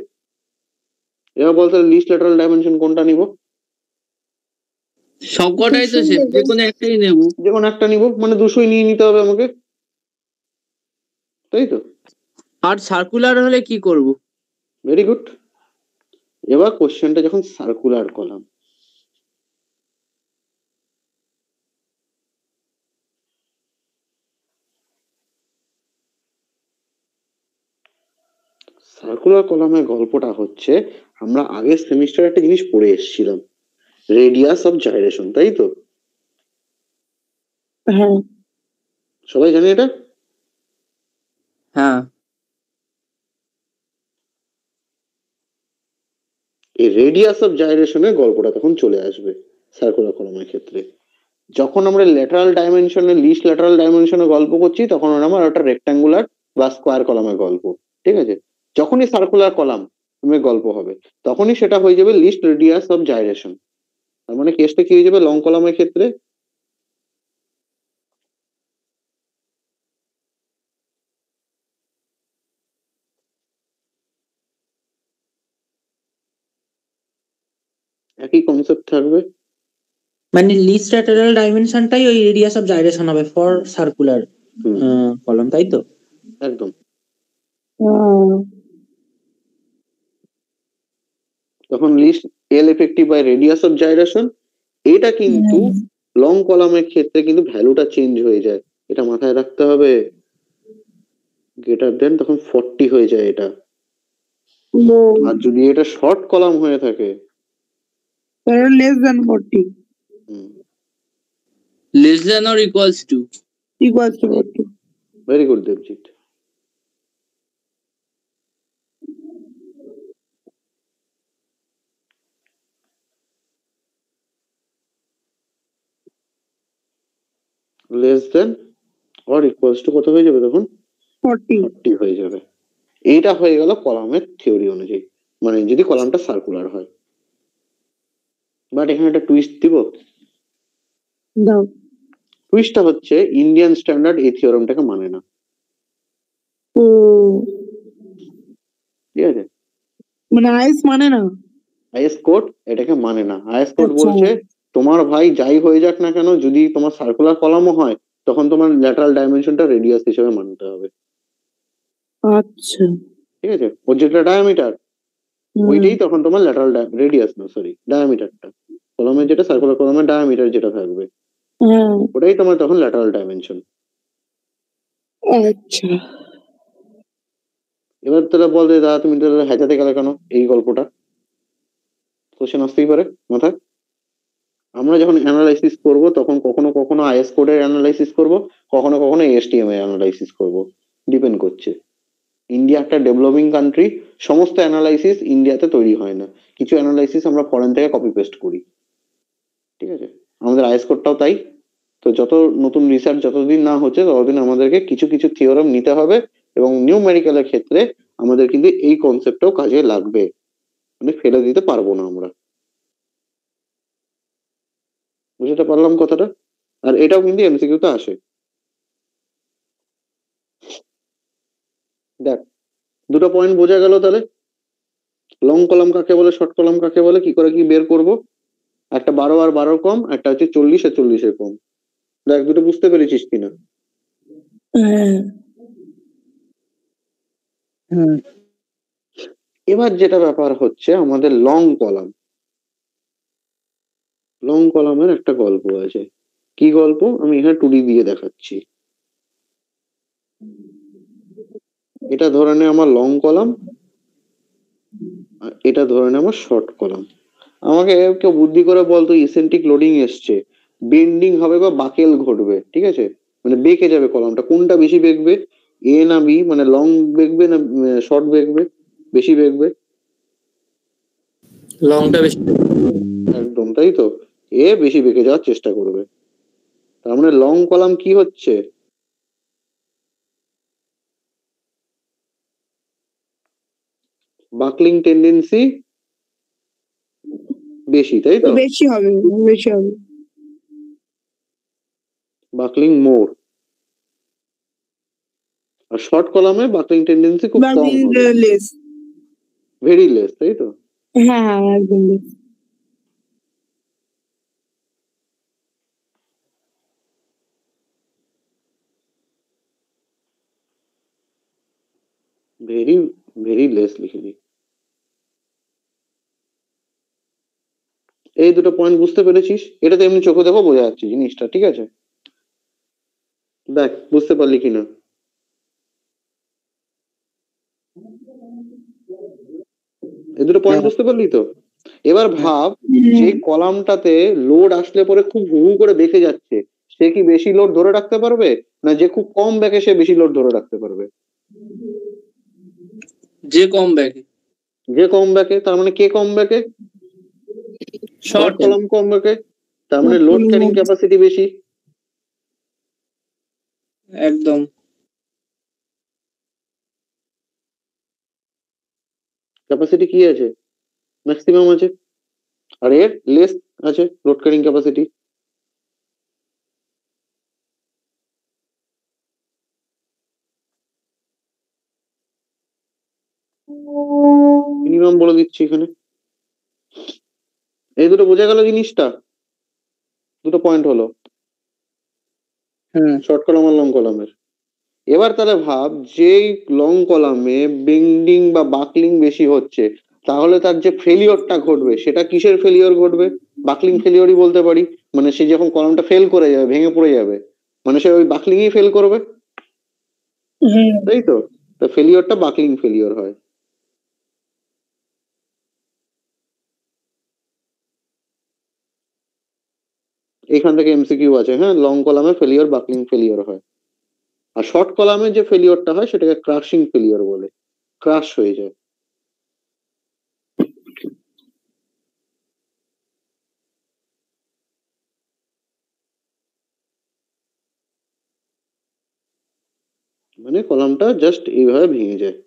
এবার বলতে লিস্ট ল্যাটারাল ডাইমেনশন কোনটা নিব? সবকটাই তো সে, যে কোনো একটাই নেব। যে কোনো একটা নিব, মানে 200 নিয়ে নিতে হবে আমাকে, তাই তো? আর সার্কুলার হলে কি করব? Very good. এবার কোশ্চেনটা যখন সার্কুলার কলাম, সার্কুলার কলামের গল্পটা হচ্ছে, আমরা আগের সেমিস্টারে একটা জিনিস পড়ে এসেছিলাম, রেডিয়াস অফ জাইরেশন, তাই তো? হ্যাঁ সবাই জানে এটা? হ্যাঁ। এই রেডিয়াস অফ জাইরেশনের গল্পটা তখন চলে আসবে সার্কুলার কলামের ক্ষেত্রে। যখন আমরা ল্যাটারাল ডাইমেনশনে, লিস্ট ল্যাটারাল ডাইমেনশনে গল্প করছি, তখন আমার ওটা রেক্ট্যাঙ্গুলার বা স্কোয়ার কলামের গল্প, ঠিক আছে? যখনই সার্কুলার কলাম গল্প হবে, তখনই সেটা হয়ে যাবে লিস্ট রেডিয়াস অফ জাইরেশন। তার মানে কেসটা কি হয়ে যাবে লং কলামের ক্ষেত্রে? একই কনসেপ্ট থাকবে, মানে লিস্ট ল্যাটারাল ডাইমেনশনটাই ওই রেডিয়াস অফ জাইরেশন হবে ফর সার্কুলার কলাম, তাই তো? একদম। তখন least L effective by radius of gyration, এটা কিন্তু লং কলামের ক্ষেত্রে কিন্তু ভ্যালুটা চেঞ্জ হয়ে যায়, এটা মাথায় রাখতে হবে। গ্রেটার দেন তখন 40 হয়ে যায় এটা। আর যদি এটা শর্ট কলাম হয়ে থাকে, less than 40 less than or equals to. Equals to 40। Very good Debjit. Less than or equals to কত হয়ে যাবে তখন? 40 হয়ে যাবে। এইটা হয়ে গেল কলামের থিওরি অনুযায়ী, মানে যদি কলামটা সার্কুলার হয়। বাট এখানে একটা টুইস্ট দিব। দাও। টুইস্টটা হচ্ছে ইন্ডিয়ান স্ট্যান্ডার্ড এই থিওরামটাকে মানে না, ও ঠিক আছে? মানে আইস মানে না, আইএস কোড এটাকে মানে না। আইএস কোড আচ্ছা। বলছে তোমার ভাই যাই হয়ে যাক না কেন, যদি তোমার সার্কুলার কলামও হয়, তখন তোমার ল্যাটারাল ডাইমেনশনটা রেডিয়াস হিসেবে মানতে হবে, আচ্ছা। ঠিক আছে? ওর যেটা ডায়ামিটার, ওইটাই তখন তোমার ল্যাটারাল রেডিয়াস, না সরি ডায়ামিটারটা, কলামের যেটা সার্কুলার কলামের ডায়ামিটার যেটা থাকবে, হ্যাঁ ওটাই তোমার তখন ল্যাটারাল ডাইমেনশন। আচ্ছা। এবার তারা বলতে, দাদা তুমি তাহলে হ্যাচাতে গেলে কেন? এই গল্পটা কোশ্চেন আসতেই পারে মাথায়। আমরা যখন অ্যানালাইসিস করব, তখন কখনো কখনো আইএস কোডের অ্যানালাইসিস করব, কখনো কখনো এসটিএম এর অ্যানালাইসিস করব, ডিপেন্ড করছে। ইন্ডিয়া একটা ডেভেলপিং কান্ট্রি, সমস্ত অ্যানালাইসিস ইন্ডিয়াতে তৈরি হয় না, কিছু অ্যানালাইসিস আমরা ফরেন থেকে কপি পেস্ট করি, ঠিক আছে? আমাদের আইএস কোডটাও তাই। তো যত নতুন রিসার্চ যতদিন না হচ্ছে, ততদিন আমাদেরকে কিছু কিছু থিওরাম নিতে হবে, এবং নিউমেরিক্যালের ক্ষেত্রে আমাদের কিন্তু এই কনসেপ্টটাও কাজে লাগবে, মানে ফেলে দিতে পারবো না আমরা। বুঝতে পারলাম কথাটা? আর এটাও কিন্তু এমসিকিউতে আসে। দেখ, দুটো পয়েন্ট বোঝা গেল তাহলে, লং কলাম কাকে বলে, শর্ট কলাম কাকে বলে, কি করে কি বের করব। একটা 12 আর 12 কম, একটা হচ্ছে 40 আর 40 কম। দেখ দুটো বুঝতে পেরেছিস কিনা? এবার যেটা ব্যাপার হচ্ছে আমাদের লং কলাম, লং কলামের একটা গল্প আছে। কি গল্প? আমি এখানে 2D দিয়ে দেখাচ্ছি। এটা ধরে নে আমার লং কলাম, এটা ধরে নে আমার শর্ট কলাম। আমাকে কেউ বুদ্ধি করে বলতো ইসেন্ট্রিক লোডিং এসছে, বেন্ডিং হবে বা বাকেল ঘটবে, ঠিক আছে? মানে বেঁকে যাবে কলামটা, কোনটা বেশি বেঁকবে, এ না বি, মানে লং বেঁকবে না শর্ট বেঁকবে? বেশি বেগবে, লংটা বেশি। একদম তাই তো, এ বেশি বেঁকে যাওয়ার চেষ্টা করবে। তার মানে লং কলাম কি হচ্ছে, বাকলিং টেন্ডেন্সি বেশি, তাই তো, বেশি হবে, বেশি হবে। বাকলিং মোর। আর শর্ট কলামে বাকলিং টেন্ডেন্সি খুব কম হবে, লেস। ভেরি লেস, তাই তো। হ্যাঁ হ্যাঁ একদম less। ভেরি ভেরি লেস লিখে দিই। এই দুটো পয়েন্ট বুঝতে পেরেছিস, এটা তো এমনি চোখে দেখো বোঝা যাচ্ছে জিনিসটা, ঠিক আছে। দেখ বুঝতে পারলি কিনা, এই দুটো পয়েন্ট বুঝতে পারলি তো। এবার ভাব যে কলামটাতে লোড আসলে পরে খুব হু হু করে বেঁকে যাচ্ছে, সে কি বেশি লোড ধরে রাখতে পারবে, না যে খুব কম বেঁকে সে বেশি লোড ধরে রাখতে পারবে? যে কম ব্যাগে। যে কম বেঁকে, তার মানে কে কম বেঁকে, শর্ট কলাম কম বেঁকে, তার মানে লোড ক্যারিং ক্যাপাসিটি বেশি। একদম। ক্যাপাসিটি কি আছে, ম্যাক্সিমাম আছে, আর এর লেস আছে লোড ক্যারিং ক্যাপাসিটি। মিনিমাম বলে দিচ্ছি এখানে। এই দুটো বোঝা গেল জিনিসটা, দুটো পয়েন্ট হলো হ্যাঁ। শর্ট কলাম আর লং কলামের। এবার তাহলে ভাব যেই লং কলামে বেন্ডিং বা বাকলিং বেশি হচ্ছে, তাহলে তার যে ফেলিওরটা ঘটবে সেটা কিসের ফেলিওর ঘটবে, বাকলিং ফেলিওরই বলতে পারি। মানে সে যখন কলামটা ফেল করে যাবে, ভেঙে পড়ে যাবে, মানে সে ওই বাকলিংই ফেল করবে, তাই তো। তা ফেলিওরটা বাকলিং ফেলিওর হয়। এখান থেকে এমসিকিউ আছে, হ্যাঁ, লং কলামে ফেলিওর বাকলিং ফেলিওর হয়, আর শর্ট কলামে যে ফেলিওরটা হয় সেটাকে ক্রাশিং ফেলিওর বলে, ক্রাশ হয়ে যায়। মানে কলামটা জাস্ট এইভাবে ভেঙে যায়।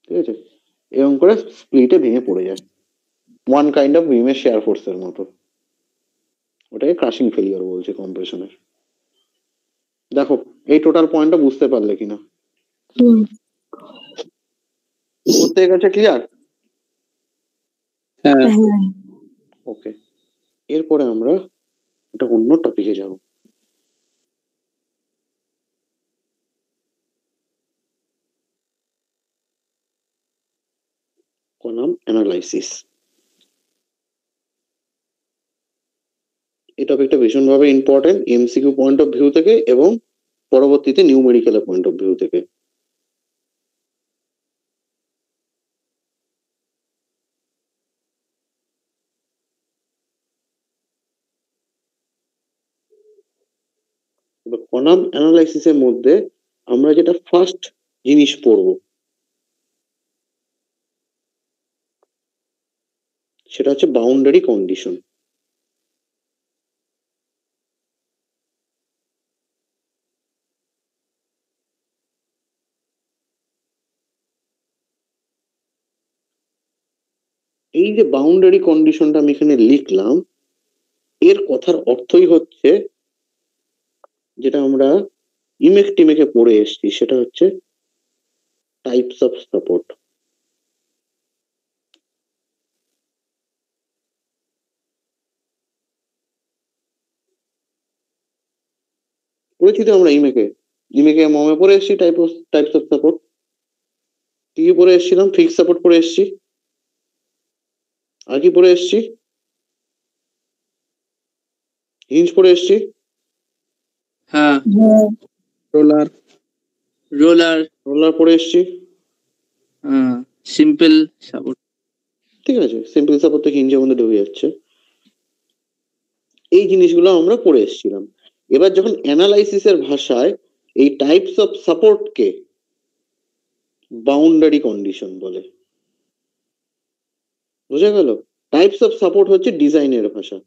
ঠিক আছে, এরকম করে স্প্লিটে ভেঙে পড়ে যায়, ওয়ান কাইন্ড অফ বিমের শেয়ার ফোর্সের মতো। ওটাকে ক্রাশিং ফেলিওর বলছে কম্প্রেশনের। দেখো এই টোটাল পয়েন্টটা বুঝতে পারলে কিনা, প্রত্যেকের কাছে ক্লিয়ার? হ্যাঁ। ওকে, এরপরে আমরা একটা অন্য টপিকে যাব। Column analysis. এই টপিকটা ভীষণভাবে important MCQ point of view থেকে এবং পরবর্তীতে নিউমেরিক্যাল পয়েন্ট অফ ভিউ থেকে। কলাম অ্যানালাইসিসের মধ্যে আমরা যেটা ফার্স্ট জিনিস পড়ব সেটা হচ্ছে বাউন্ডারি কন্ডিশন। এই যে বাউন্ডারি কন্ডিশনটা আমি এখানে লিখলাম, এর কথার অর্থই হচ্ছে যেটা আমরা ইমেক টিমেকে পড়ে এসেছি, সেটা হচ্ছে টাইপস অফ সাপোর্ট। পড়েছি তো আমরা ইমেকে, মমে পড়ে এসেছি টাইপস অফ সাপোর্ট। কি পড়ে এসেছিলাম, ফিক্স সাপোর্ট পড়ে এসেছি, আর কি পড়ে এসেছি, হিঞ্জ পড়ে এসেছি, হ্যাঁ। Roller roller. রোলার পড়ে এসেছি, সিম্পল সাপোর্ট। ঠিক আছে, সিম্পল সাপোর্ট তো হিঞ্জের মধ্যে ঢুকে যাচ্ছে। এই জিনিসগুলো আমরা পড়ে এসেছিলাম। এবার যখন অ্যানালাইসিসের ভাষায় এই টাইপস অফ সাপোর্টকে বাউন্ডারি কন্ডিশন বলে। বুঝা গেল? টাইপস অফ সাপোর্ট হচ্ছে ডিজাইনের ভাষা।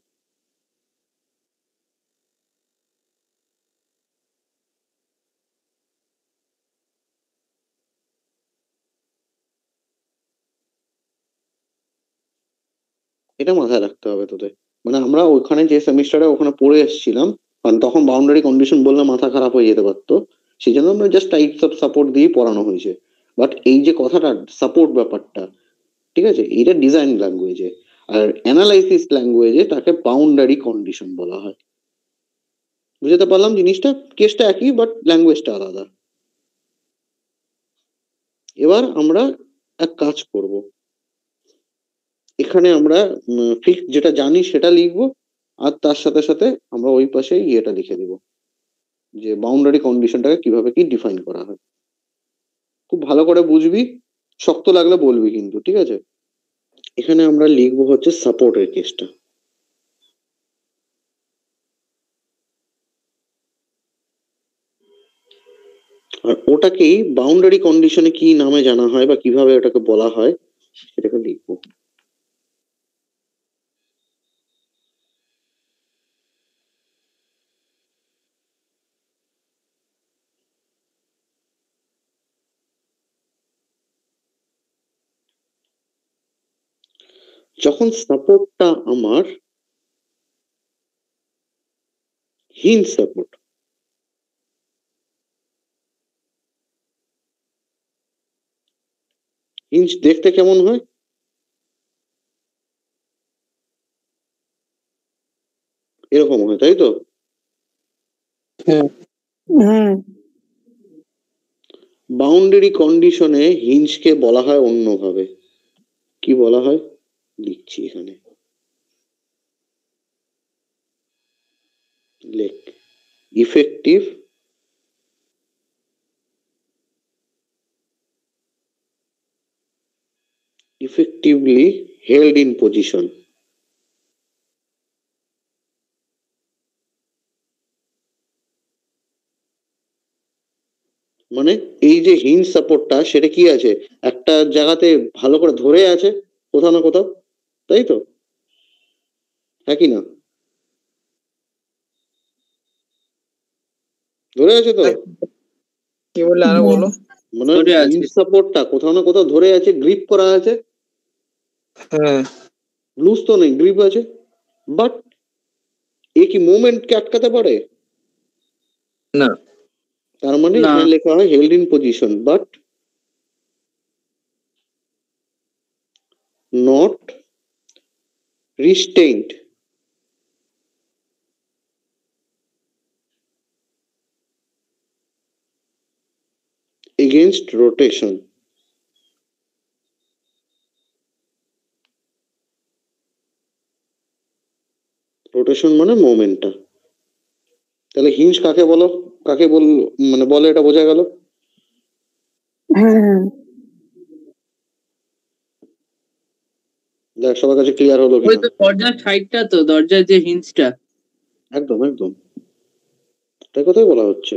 এটা মাথায় রাখতে হবে তোদের। মানে আমরা ওখানে যে সেমিস্টারে ওখানে পড়ে এসেছিলাম, কারণ তখন বাউন্ডারি কন্ডিশন বললে মাথা খারাপ হয়ে যেতে পারতো, সেই জন্য আমরা জাস্ট টাইপস অফ সাপোর্ট দিয়ে পড়ানো হয়েছে। বাট এই যে কথাটা সাপোর্ট ব্যাপারটা, ঠিক আছে, এটা ডিজাইন ল্যাঙ্গুয়েজে, আর অ্যানালাইসিস ল্যাঙ্গুয়েজে তাকে বাউন্ডারি কন্ডিশন বলা হয়। বুঝতে পারলাম জিনিসটা? কেসটা একই বাট ল্যাঙ্গুয়েজটা আলাদা। এবার আমরা এক কাজ করব, এখানে আমরা ফিক্স যেটা জানি সেটা লিখবো, আর তার সাথে সাথে আমরা ওই পাশে ইয়েটা লিখে দিব যে বাউন্ডারি কন্ডিশনটাকে কিভাবে কি ডিফাইন করা হয়। খুব ভালো করে বুঝবি, শক্ত লাগলে বলবি কিন্তু, ঠিক আছে? এখানে আমরা লিখবো হচ্ছে সাপোর্টের কেসটা। আর ওটাকেই বাউন্ডারি কন্ডিশনে কি নামে জানা হয় বা কিভাবে ওটাকে বলা হয় সেটাকে লিখবো। যখন সাপোর্টটা আমার হিঞ্জ সাপোর্ট, হিঞ্জ দেখতে কেমন হয়? এরকম হয়, তাই তো? হুম বাউন্ডারি কন্ডিশনে হিঞ্জকে বলা হয় অন্যভাবে। কি বলা হয় লিখছি এখানে, লেখ effective effectively held in position। মানে এই যে হিঞ্জ সাপোর্টটা, সেটা কি আছে, একটা জায়গাতে ভালো করে ধরে আছে কোথাও না কোথাও, তাই তো? হ্যাঁ কি না? ধরে আছে তো? কি বললে আরো বলো? মানে ধরে আছে। হিঞ্জ সাপোর্টটা কোথাও না কোথাও ধরে আছে, গ্রিপ করা আছে। হ্যাঁ লুজ তো নেই, গ্রিপ আছে। বাট এ কি মুভমেন্টকে আটকাতে পারে? না। তার মানে না। এখানে লেখা হয় held in position but not restrained against rotation। Rotation মানে মোমেন্টটা। তাহলে হিঞ্জ কাকে বলো, কাকে মানে বলে, এটা বোঝা গেল? হ্যাঁ দেখ সবার কাছে ক্লিয়ার হলো ওই কিনা? তো দরজার সাইডটা, তো দরজার যে হিঞ্জটা। একদম একদম তাই কথাই বলা হচ্ছে।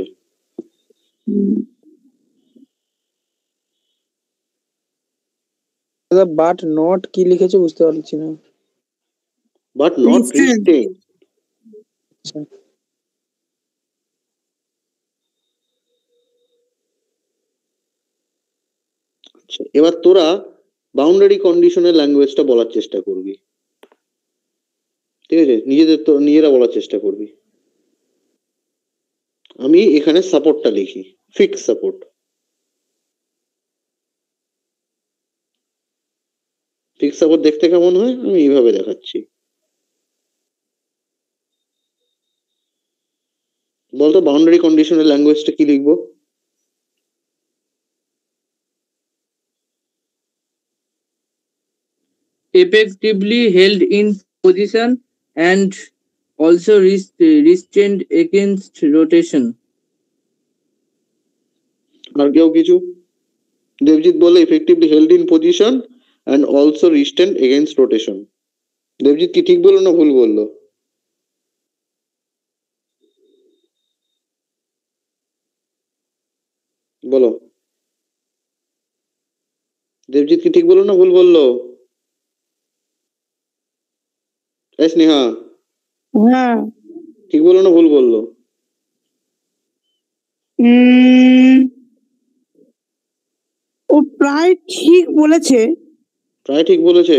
বাট নট কি লিখেছে বুঝতে পারছি না। But not Restrained। রিস্টেইনড। আচ্ছা, এবার তোরা বাউন্ডারি কন্ডিশনের ল্যাঙ্গুয়েজটা বলার চেষ্টা করবি, ঠিক আছে? নিজেরা বলার চেষ্টা করবি। আমি এখানে সাপোর্টটা লিখি, ফিক্স সাপোর্ট। ফিক্স সাপোর্ট দেখতে কেমন হয় আমি এইভাবে দেখাচ্ছি। বলতো বাউন্ডারি কন্ডিশনের ল্যাঙ্গুয়েজটা কি লিখবো? Effectively held in position and also restrained against rotation। আর কেউ কিছু? দেবজিৎ বলে effectively held in position and also restrained against rotation. Debjit কি ঠিক বললো না ভুল বললো? দেবজিৎ কি ঠিক বললো না ভুল বললো? স্নেহা হ্যাঁ ঠিক বললো না ভুল বললো? ও প্রায় ঠিক বলেছে। প্রায় ঠিক বলেছে।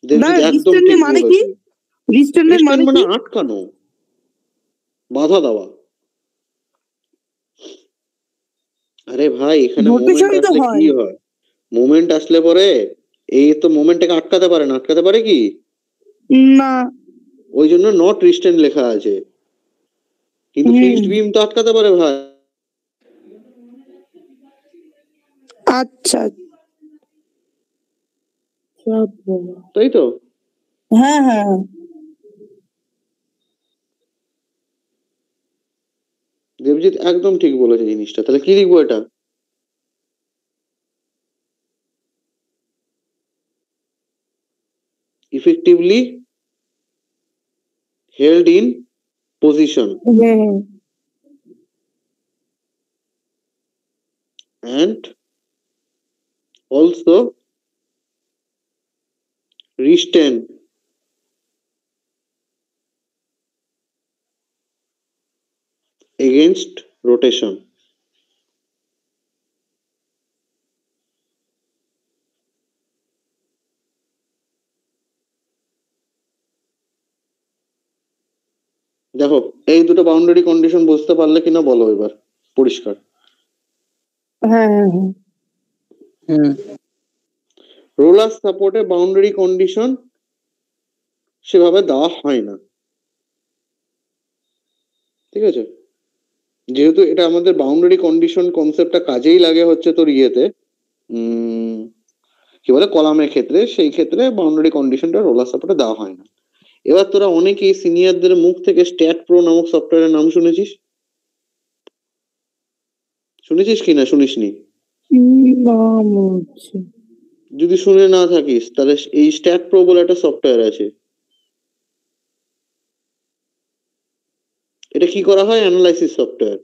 দেবজিৎ একদম ঠিক মানে কি? বলেছে। রিস্ট্রেন্টের Restraint মানে মানে কি? আটকানো, বাধা দেওয়া। আরে ভাই এখানে Rotation মোমেন্ট তো আসলে হয়। কি হয়, মোমেন্ট আসলে পরে এই তো মোমেন্টটাকে আটকাতে পারে না, আটকাতে পারে কি? না। ওই জন্য নট রিস্ট্রেন্ট লেখা আছে, কিন্তু ফিক্সড বিম তো আটকাতে পারে ভাই। আচ্ছা তাই তো? হ্যাঁ হ্যাঁ দেবজিৎ একদম ঠিক বলেছে জিনিসটা। তাহলে কি লিখবো এটা? effectively held in position and also restrain against rotation. দেখো এই দুটো বাউন্ডারি কন্ডিশন বুঝতে পারলে কিনা বলো এবার পরিষ্কার। হ্যাঁ হ্যাঁ হ্যাঁ রোলার সাপোর্টে বাউন্ডারি কন্ডিশন সেভাবে দেওয়া হয় না, ঠিক আছে? যেহেতু এটা আমাদের বাউন্ডারি কন্ডিশন কনসেপ্টটা কাজেই লাগে হচ্ছে তোর ইয়েতে কি বলে কলামের ক্ষেত্রে, সেই ক্ষেত্রে বাউন্ডারি কন্ডিশনটা রোলার সাপোর্টে দেওয়া হয় না। এবার তোরা অনেকেই সিনিয়রদের মুখ থেকে স্ট্যাট প্রো নামক সফটওয়্যারের নাম শুনেছিস? শুনেছিস কি না শুনিসনি? যদি শুনে না থাকিস তাহলে এই স্ট্যাট প্রো বলে একটা সফটওয়্যার আছে। এটা কি করা হয়? Analysis software.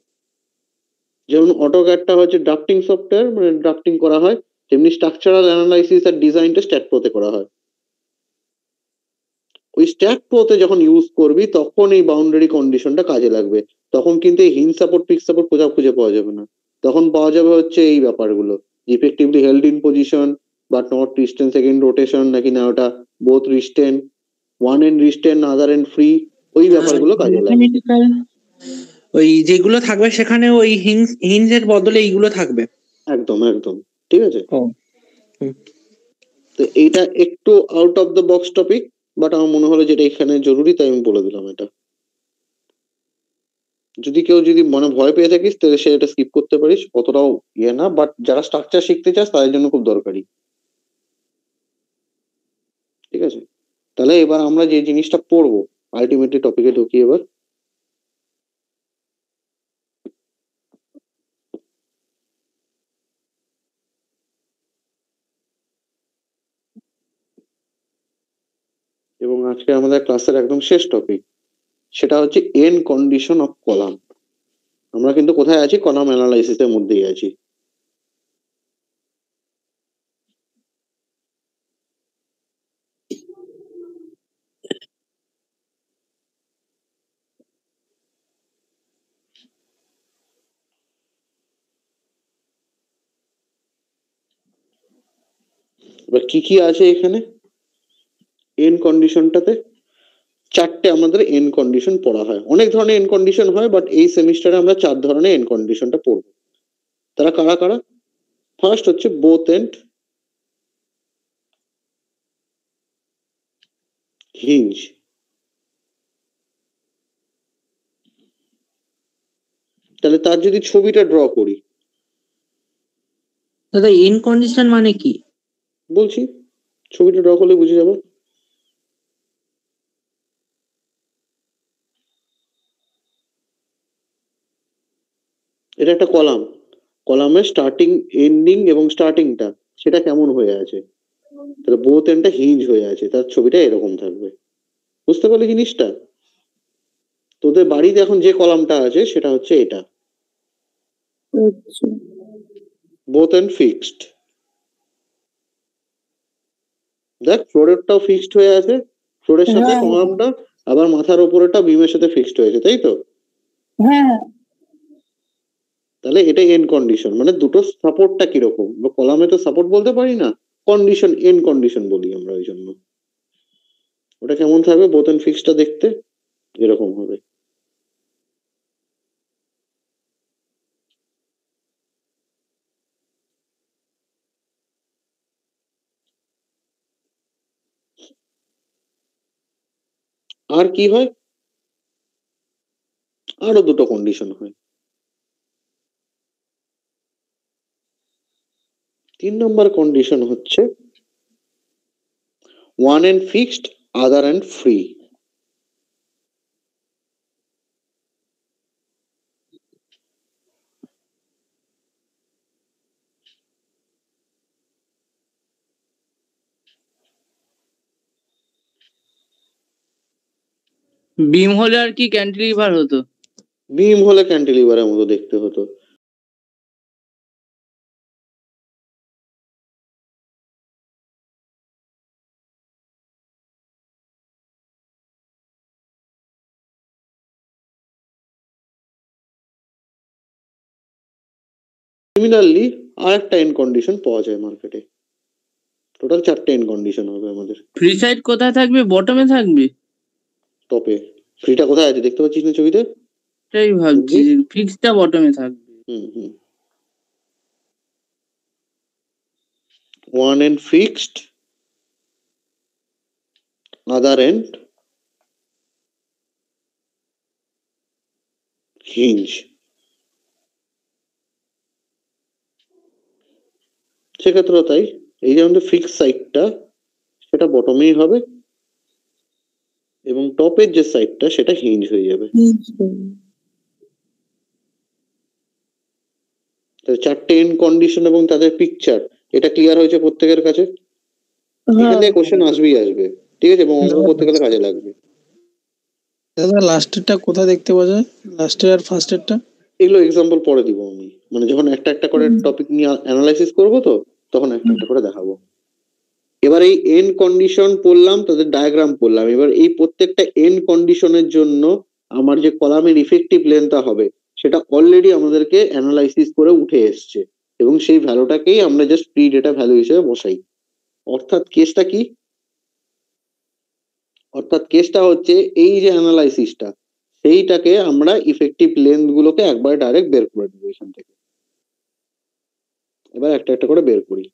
যেমন অটোক্যাডটা হচ্ছে ড্রাফটিং সফটওয়্যার, মানে ড্রাফটিং করা হয়, তেমনি স্ট্রাকচারাল অ্যানালাইসিস আর ডিজাইনটা স্ট্যাট প্রোতে করা হয়। ওই স্ট্যাট প্রোতে যখন ইউজ করবি তখন এই বাউন্ডারি কন্ডিশনটা কাজে লাগবে। তখন কিন্তু এই হিন সাপোর্ট পিক সাপোর্ট কোথাও খুঁজে পাওয়া যাবে না। তখন পাওয়া যাবে হচ্ছে এই ব্যাপারগুলো, effectively held in position but not restrained second rotation, নাকি না ওটা both restrained, one end restrained other end free, ওই ব্যাপারগুলো কাজে লাগবে। ওই যেগুলো থাকবে সেখানে ওই হিঞ্জের বদলে এইগুলো থাকবে। একদম একদম ঠিক আছে। ও তো এইটা একটু out of the box topic, but আমার মনে হলো যেটা এখানে জরুরি তাই আমি বলে দিলাম এটা। যদি কেউ যদি মনে ভয় পেয়ে থাকিস তাহলে সে এটা স্কিপ করতে পারিস, অতটাও ইয়ে না, বাট যারা স্ট্রাকচার শিখতে চাস তাদের জন্য খুব দরকারি, ঠিক আছে? তাহলে এবার আমরা যে জিনিসটা পড়বো আলটিমেটলি টপিকে ঢুকি এবার। এবং আজকে আমাদের ক্লাসের একদম শেষ টপিক, সেটা হচ্ছে এন কন্ডিশন অফ কলাম। আমরা কিন্তু কোথায় আছি? কলাম অ্যানালাইসিসের মধ্যেই আছি। এবার কি কি আছে এখানে এন কন্ডিশনটাতে? চারটে আমাদের এন কন্ডিশন পড়া হয়, অনেক ধরনের এন কন্ডিশন হয়, বাট এই সেমিস্টারে আমরা 4 ধরনের এন কন্ডিশনটা পড়বো। তারা কারা কারা? ফার্স্ট হচ্ছে বোথ এন্ড হিঞ্জ। তাহলে তার যদি ছবিটা ড্র করি, দাদা ইন কন্ডিশন মানে কি? বলছি ছবিটা ড্র করলে বুঝে যাবো। এটা একটা কলাম, কলামের স্টার্টিং এন্ডিং এবং স্টার্টিংটা সেটা কেমন হয়ে আছে, তাহলে বোথ এন্ডটা হিঞ্জ হয়ে আছে, তার ছবিটা এরকম থাকবে। বুঝতে পারলি জিনিসটা? তোদের বাড়িতে এখন যে কলামটা আছে সেটা হচ্ছে এটা, both and fixed. দেখ ফ্লোরেরটাও ফিক্সড হয়ে আছে, ফ্লোরের সাথে হ্যাঁ। কলামটা আবার মাথার উপরেরটা বিমের সাথে ফিক্সড হয়েছে, তাই তো? হ্যাঁ তাহলে এটা এন্ড কন্ডিশন, মানে দুটো সাপোর্টটা কিরকম, কলামে তো সাপোর্ট বলতে পারি না, কন্ডিশন এন্ড কন্ডিশন বলি আমরা, ওই জন্য ওটা কেমন থাকবে বোথ এন্ড ফিক্সডটা দেখতে এরকম হবে। আর কি হয়, আরো দুটো কন্ডিশন হয়। 3 নম্বর কন্ডিশন হচ্ছে one and fixed, other and free. বিম হলে আর কি ক্যান্টিলিভার হতো? বিম হলে ক্যান্টিলিভারের মতো দেখতে হতো। সিমিলারলি আর একটা এন্ড কন্ডিশন পাওয়া যায় মার্কেটে, টোটাল 4টে এন্ড কন্ডিশন হবে আমাদের। ফ্রি সাইড কোথায় থাকবে? বটমে থাকবে? টপে। ফ্রিটা কোথায় আছে দেখতে পাচ্ছিস না ছবিতে? এটাই ভাবছি, ফিক্সডটা বটমে থাকবে। হুম। one and fixed, other end hinge. সেক্ষেত্রেও তাই, এই যে আমাদের ফিক্স সাইডটা সেটা বটমেই হবে এবং টপের যে সাইডটা সেটা হিঞ্জ হয়ে যাবে। চারটে এন্ড কন্ডিশন এবং তাদের পিকচার, এটা ক্লিয়ার হয়েছে প্রত্যেকের কাছে? এখান থেকে কোশ্চেন আসবেই আসবে, ঠিক আছে, এবং অঙ্ক করতে গেলে কাজে লাগবে। দাদা লাস্টেরটা কোথায় দেখতে পাওয়া যায়, লাস্টের আর ফার্স্টেরটা? এগুলো এক্সাম্পল পরে দিব আমি, মানে যখন একটা একটা করে টপিক নিয়ে অ্যানালাইসিস করবো তো তখন একটা একটা করে দেখাবো। এবার এই এন্ড কন্ডিশন পড়লাম, তাদের ডায়াগ্রাম পড়লাম। এবার এই প্রত্যেকটা এন্ড কন্ডিশনের জন্য আমার যে কলামের ইফেক্টিভ লেন্থটা হবে সেটা অলরেডি আমাদেরকে অ্যানালাইসিস করে উঠে এসছে, এবং সেই ভ্যালুটাকেই আমরা জাস্ট প্রি ডেটা ভ্যালু হিসেবে বসাই। অর্থাৎ কেসটা কি, অর্থাৎ কেসটা হচ্ছে এই যে অ্যানালাইসিসটা সেইটাকে আমরা ইফেক্টিভ লেন্থ গুলোকে একবার ডাইরেক্ট বের করে দেবো এখান থেকে। এবার একটা একটা করে বের করি।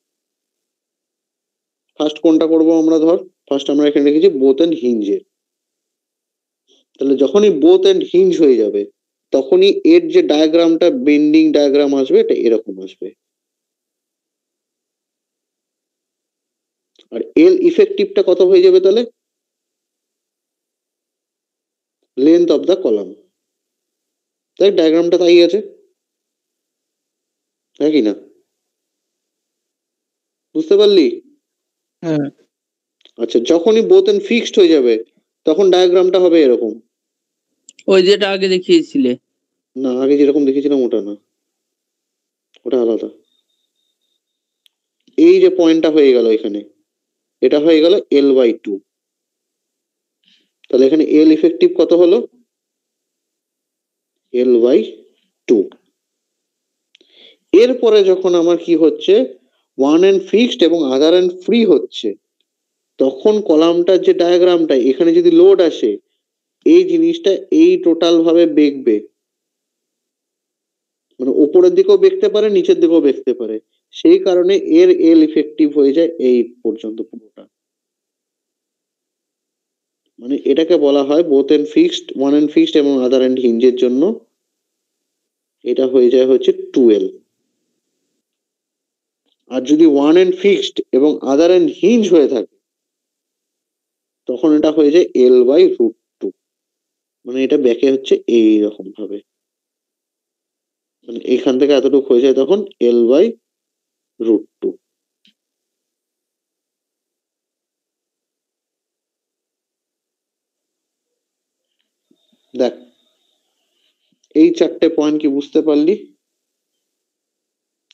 ফার্স্ট কোনটা করব আমরা, ধর ফার্স্ট আমরা এখানে রেখেছি বোথ এন্ড হিঞ্জের। তাহলে যখনই বোথ এন্ড হিঞ্জ হয়ে যাবে তখনই এর যে ডায়াগ্রামটা বেন্ডিং ডায়াগ্রাম আসবে এটা এরকম আসবে। আর এল ইফেক্টিভটা কত হয়ে যাবে তাহলে? Length of the column. তাই ডায়াগ্রামটা তাই আছে, হ্যাঁ কি না? বুঝতে পারলি? হ্যাঁ। আচ্ছা, যখনই বোথ এন্ড ফিক্সড হয়ে যাবে তখন ডায়াগ্রামটা হবে এরকম। ওই যেটা আগে দেখিয়েছিলে? না, আগে যেরকম দেখেছিলাম ওটা না, ওটা আলাদা। এই যে পয়েন্টটা হয়ে গেল এখানে, এটা হয়ে গেল L/2। তাহলে এখানে এল ইফেক্টিভ কত হলো? L/2। এরপরে যখন আমার কি হচ্ছে, ওয়ান এন্ড ফিক্সড এবং আদার এন্ড ফ্রি হচ্ছে, তখন কলামটার যে ডায়াগ্রামটা এখানে যদি লোড আসে এই জিনিসটা এই টোটাল ভাবে বেঁকবে, মানে উপরের দিকেও বেঁকতে পারে নিচের দিকেও বেঁকতে পারে, সেই কারণে এর এল ইফেক্টিভ হয়ে যায় এই পর্যন্ত পুরোটা। মানে এটাকে বলা হয় both end fixed, one end fixed এবং আদার এন্ড হিঞ্জের জন্য এটা হয়ে যায় হচ্ছে 2L। আর যদি ওয়ান এন্ড ফিক্সড এবং আদার এন্ড হিঞ্জ হয়ে থাকে তখন এটা হয়ে যায় L/√2। মানে এটা ব্যাকে হচ্ছে এইরকম ভাবে, মানে এইখান থেকে এতটুকু হয়ে যায় তখন L/√2। দেখ এই চারটে পয়েন্ট কি বুঝতে পারলি?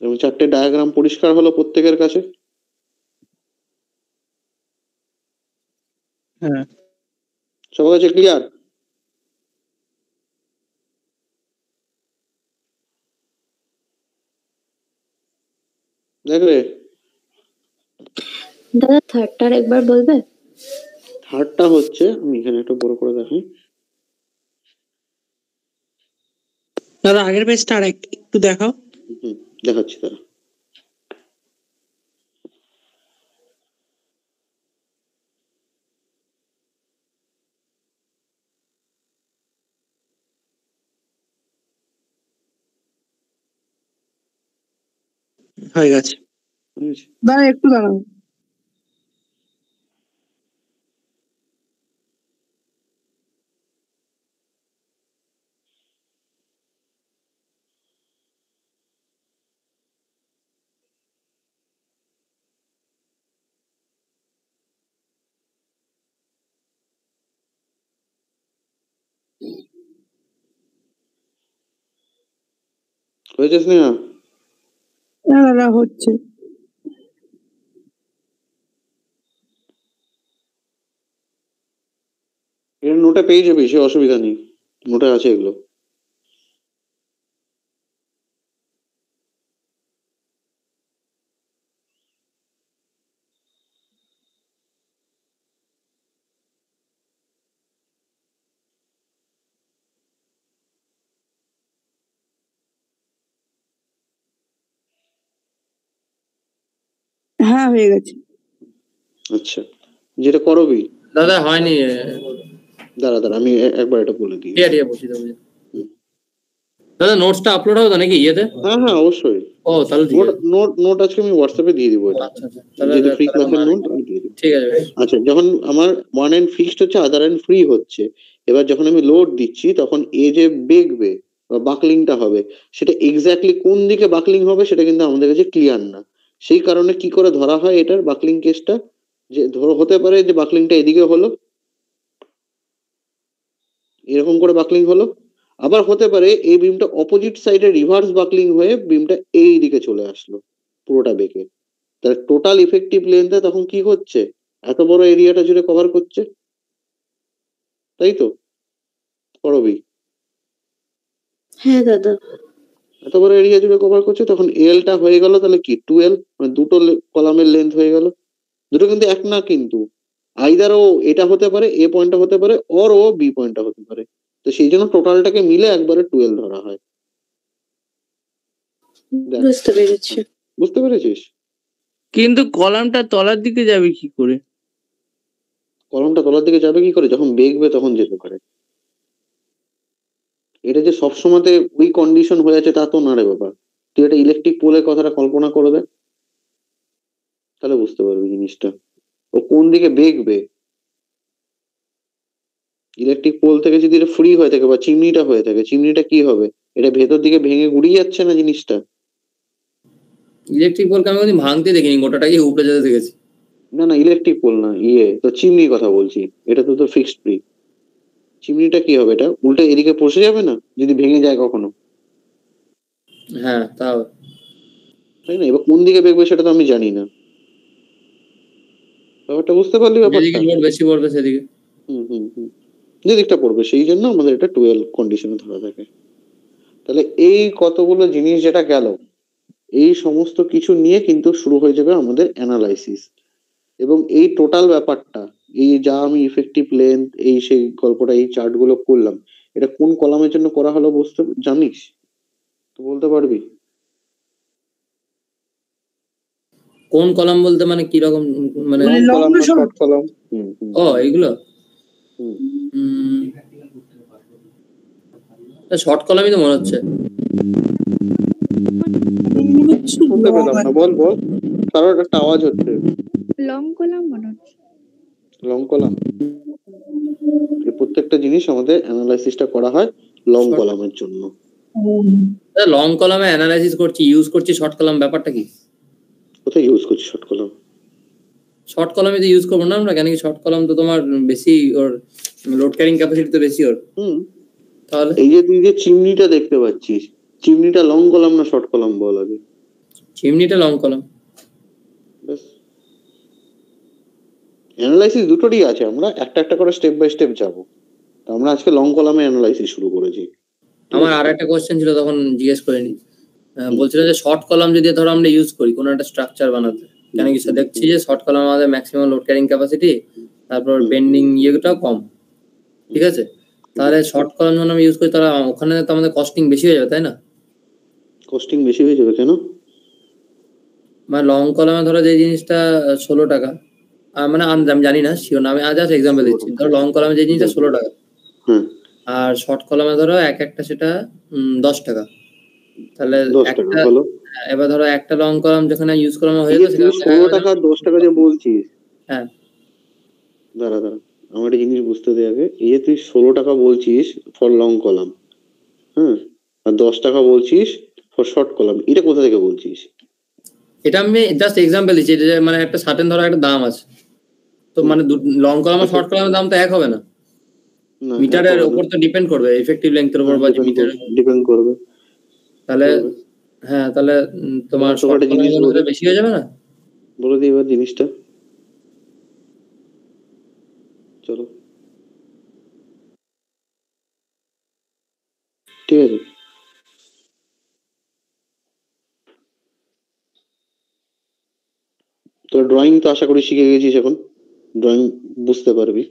এবং 4টে ডায়াগ্রাম পরিষ্কার হলো প্রত্যেকের কাছে? হ্যাঁ। সবার কাছে ক্লিয়ার? দেখ রে, দাদা থার্ডটার একবার বলবে? থার্ডটা হচ্ছে, আমি এখানে একটু বড় করে দেখাই। দাদা আগের পেজটা আর একটু দেখাও। দেখাচ্ছি তারা। হয়ে গেছে। দাঁড়া একটু দাঁড়াও। হয়েছে স্নেহা? হ্যাঁ দাদা হচ্ছে। এর নোটে পেয়ে যাবি, সে অসুবিধা নেই, নোটে আছে এগুলো। হ্যাঁ হয়ে গেছে। আচ্ছা, যেটা করবি দাদা হয়নি। দাঁড়া আমি একবার এটা বলে দিই। বসি দেবো। দাদা নোটসটা আপলোড হবে তো নাকি ইয়েতে? হ্যাঁ অবশ্যই। ও তাহলে ঠিক আছে। নোট আজকে আমি হোয়াটসঅ্যাপে দিয়ে দিব এটা, আচ্ছা যেহেতু ফ্রি ক্লাসের নোট আমি দিয়ে দিব। ঠিক আছে। আচ্ছা, যখন আমার ওয়ান এন্ড ফিক্সড হচ্ছে, আদার এন্ড ফ্রি হচ্ছে, এবার যখন আমি লোড দিচ্ছি তখন এ যে বেগবে বা বাকলিংটা হবে, সেটা এক্স্যাক্টলি কোন দিকে বাকলিং হবে সেটা কিন্তু আমাদের কাছে ক্লিয়ার না। সেই কারণে কি করে ধরা হয় এটার বাকলিং কেসটা, যে হতে পারে যে বাকলিংটা এদিকে হলো, এরকম করে বাকলিং হলো, আবার হতে পারে এই বিমটা অপোজিট সাইডে রিভার্স বাকলিং হয়ে বিমটা এই দিকে চলে আসলো পুরোটা বেঁকে। তাহলে টোটাল ইফেক্টিভ লেন্থে তখন কি হচ্ছে, এত বড় এরিয়াটা জুড়ে কভার করছে, তাই তো করবি? হ্যাঁ দাদা। এত বড় এরিয়া জুড়ে কভার করছে, তখন এলটা হয়ে গেল তাহলে কি 2L, মানে দুটো কলামের লেন্থ হয়ে গেল। দুটো কিন্তু এক না, কিন্তু আইদার ও এটা হতে পারে, এ পয়েন্টটা হতে পারে, ওর ও বি পয়েন্টটা হতে পারে। তো সেই জন্য টোটালটাকে মিলে একবারে 12 ধরা হয়। বুঝতে পেরেছি। বুঝতে পেরেছিস? কিন্তু কলামটা তলার দিকে যাবে কি করে? কলমটা তলার দিকে যাবে কি করে? যখন বেগবে তখন যেতে পারে। এটা যে সবসময়তে ওই কন্ডিশন হয়ে আছে তা তো না রে বাবা। তুই একটা ইলেকট্রিক পোলের কথাটা কল্পনা করে দে, তাহলে বুঝতে পারবি জিনিসটা ও কোন দিকে বেগবে। ইলেকট্রিক পোল থেকে যদি এটা ফ্রি হয়ে থাকে বা চিমনিটা হয়ে থাকে, চিমনিটা কি হবে? এটা ভেতর দিকে ভেঙে গুড়িয়ে যাচ্ছে না জিনিসটা? ইলেকট্রিক পোলকে আমি কোনদিন ভাঙতে দেখিনি, গোটাটাকে উপরে যেতে দেখেছি। না ইলেকট্রিক পোল না, তো চিমনির কথা বলছি। এটা তো ফিক্সড ফ্রি। চিমনিটা কি হবে? এটা উল্টে এদিকে পৌঁছে যাবে না যদি ভেঙে যায় কখনো? হ্যাঁ তাও তাই না? এবার কোন দিকে বেগবে সেটা তো আমি জানি না। ব্যাপারটা বুঝতে পারলি? ব্যাপারটা বেশি পড়বে সেদিকে। যেদিকটা পড়বে সেই জন্য আমাদের এটা 12 কন্ডিশনে ধরা থাকে। তাহলে এই কতগুলো জিনিস যেটা গেল, এই সমস্ত কিছু নিয়ে কিন্তু শুরু হয়ে যাবে আমাদের অ্যানালাইসিস। এবং এই টোটাল ব্যাপারটা, এই যা আমি ইফেক্টিভ লেন্থ, এই সেই গল্পটা, এই চার্ট গুলো করলাম, এটা কোন কলামের জন্য করা হলো বুঝতে জানিস তো? বলতে পারবি? কোন কলাম বলতে মানে কি রকম? মানে কলাম না শর্ট কলাম? ও এইগুলো শর্ট কলামই তো মনে হচ্ছে। শুনতে পেলাম না, বল কারোর একটা আওয়াজ হচ্ছে। লং কলাম মনে হচ্ছে। Long column? প্রত্যেকটা জিনিস আমাদের অ্যানালাইসিসটা করা হয় লং কলামের জন্য। লং কলামে অ্যানালাইসিস করছি, ইউজ করছি শর্ট কলাম, ব্যাপারটা কি? কোথায় ইউজ করছি শর্ট কলাম? শর্ট কলামে তো ইউজ করবো না আমরা, কেন কি শর্ট কলাম তো তোমার বেশি, ওর লোড ক্যারিং ক্যাপাসিটি তো বেশি ওর। তাহলে এই যে তুই যে চিমনিটা দেখতে পাচ্ছিস, চিমনিটা লং কলাম না শর্ট কলাম বল আগে? চিমনিটা লং কলাম। ব্যাস, অ্যানালাইসিস দুটোরই আছে, আমরা একটা একটা করে স্টেপ বাই স্টেপ যাবো। তো আমরা আজকে লং কলামে অ্যানালাইসিস শুরু করেছি। আমার আর একটা কোশ্চেন ছিল, তখন জিজ্ঞেস করিনি। বলছিল যে শর্ট কলাম যদি ধরো আমরা ইউজ করি কোনো একটা স্ট্রাকচার বানাতে, কেন কি দেখছি যে শর্ট কলাম আমাদের ম্যাক্সিমাম লোড ক্যারিং ক্যাপাসিটি, তারপর বেন্ডিং ইয়েটাও কম, ঠিক আছে? তাহলে শর্ট কলাম যখন আমি ইউজ করি তাহলে ওখানে তো আমাদের কস্টিং বেশি হয়ে যাবে, তাই না? কস্টিং বেশি হয়ে যাবে কেন? মানে লং কলামে ধরো যে জিনিসটা 16 টাকা, মানে আমি জানি না শিওর না, আমি আজ এক্সাম্পল দিচ্ছি। ধরো লং কলামে যে জিনিসটা 16 টাকা, হ্যাঁ, আর শর্ট কলামে ধরো একটা সেটা 10 টাকা, তাহলে 10 টাকা একটা, হলো। এবার ধরো একটা লং কলাম যেখানে ইউজ কলাম হয়ে এই যে গেছে, তুই 16 টাকা 10 টাকা যে বলছিস, হ্যাঁ দাঁড়া আমার একটা জিনিস বুঝতে দে আগে। এই যে তুই 16 টাকা বলছিস ফর লং কলাম, হ্যাঁ, আর 10 টাকা বলছিস ফর শর্ট কলাম, এটা কোথা থেকে বলছিস? এটা আমি জাস্ট এক্সাম্পল দিচ্ছি, যে মানে একটা সার্টেন ধরো একটা দাম আছে, তো মানে লং কলাম আর শর্ট কলামের দাম তো এক হবে না, না, মিটারের উপর তো ডিপেন্ড করবে, এফেক্টিভ লেন্থের উপর বা মিটারের ডিপেন্ড করবে। তাহলে হ্যাঁ, তাহলে তোমার শর্ট কলামের বেশি হয়ে যাবে না? বলে দিই এবার জিনিসটা, চলো ঠিক আছে। তো ড্রয়িং তো আশা করি শিখে গেছিস, এখন ড্রয়িং বুঝতে পারবি।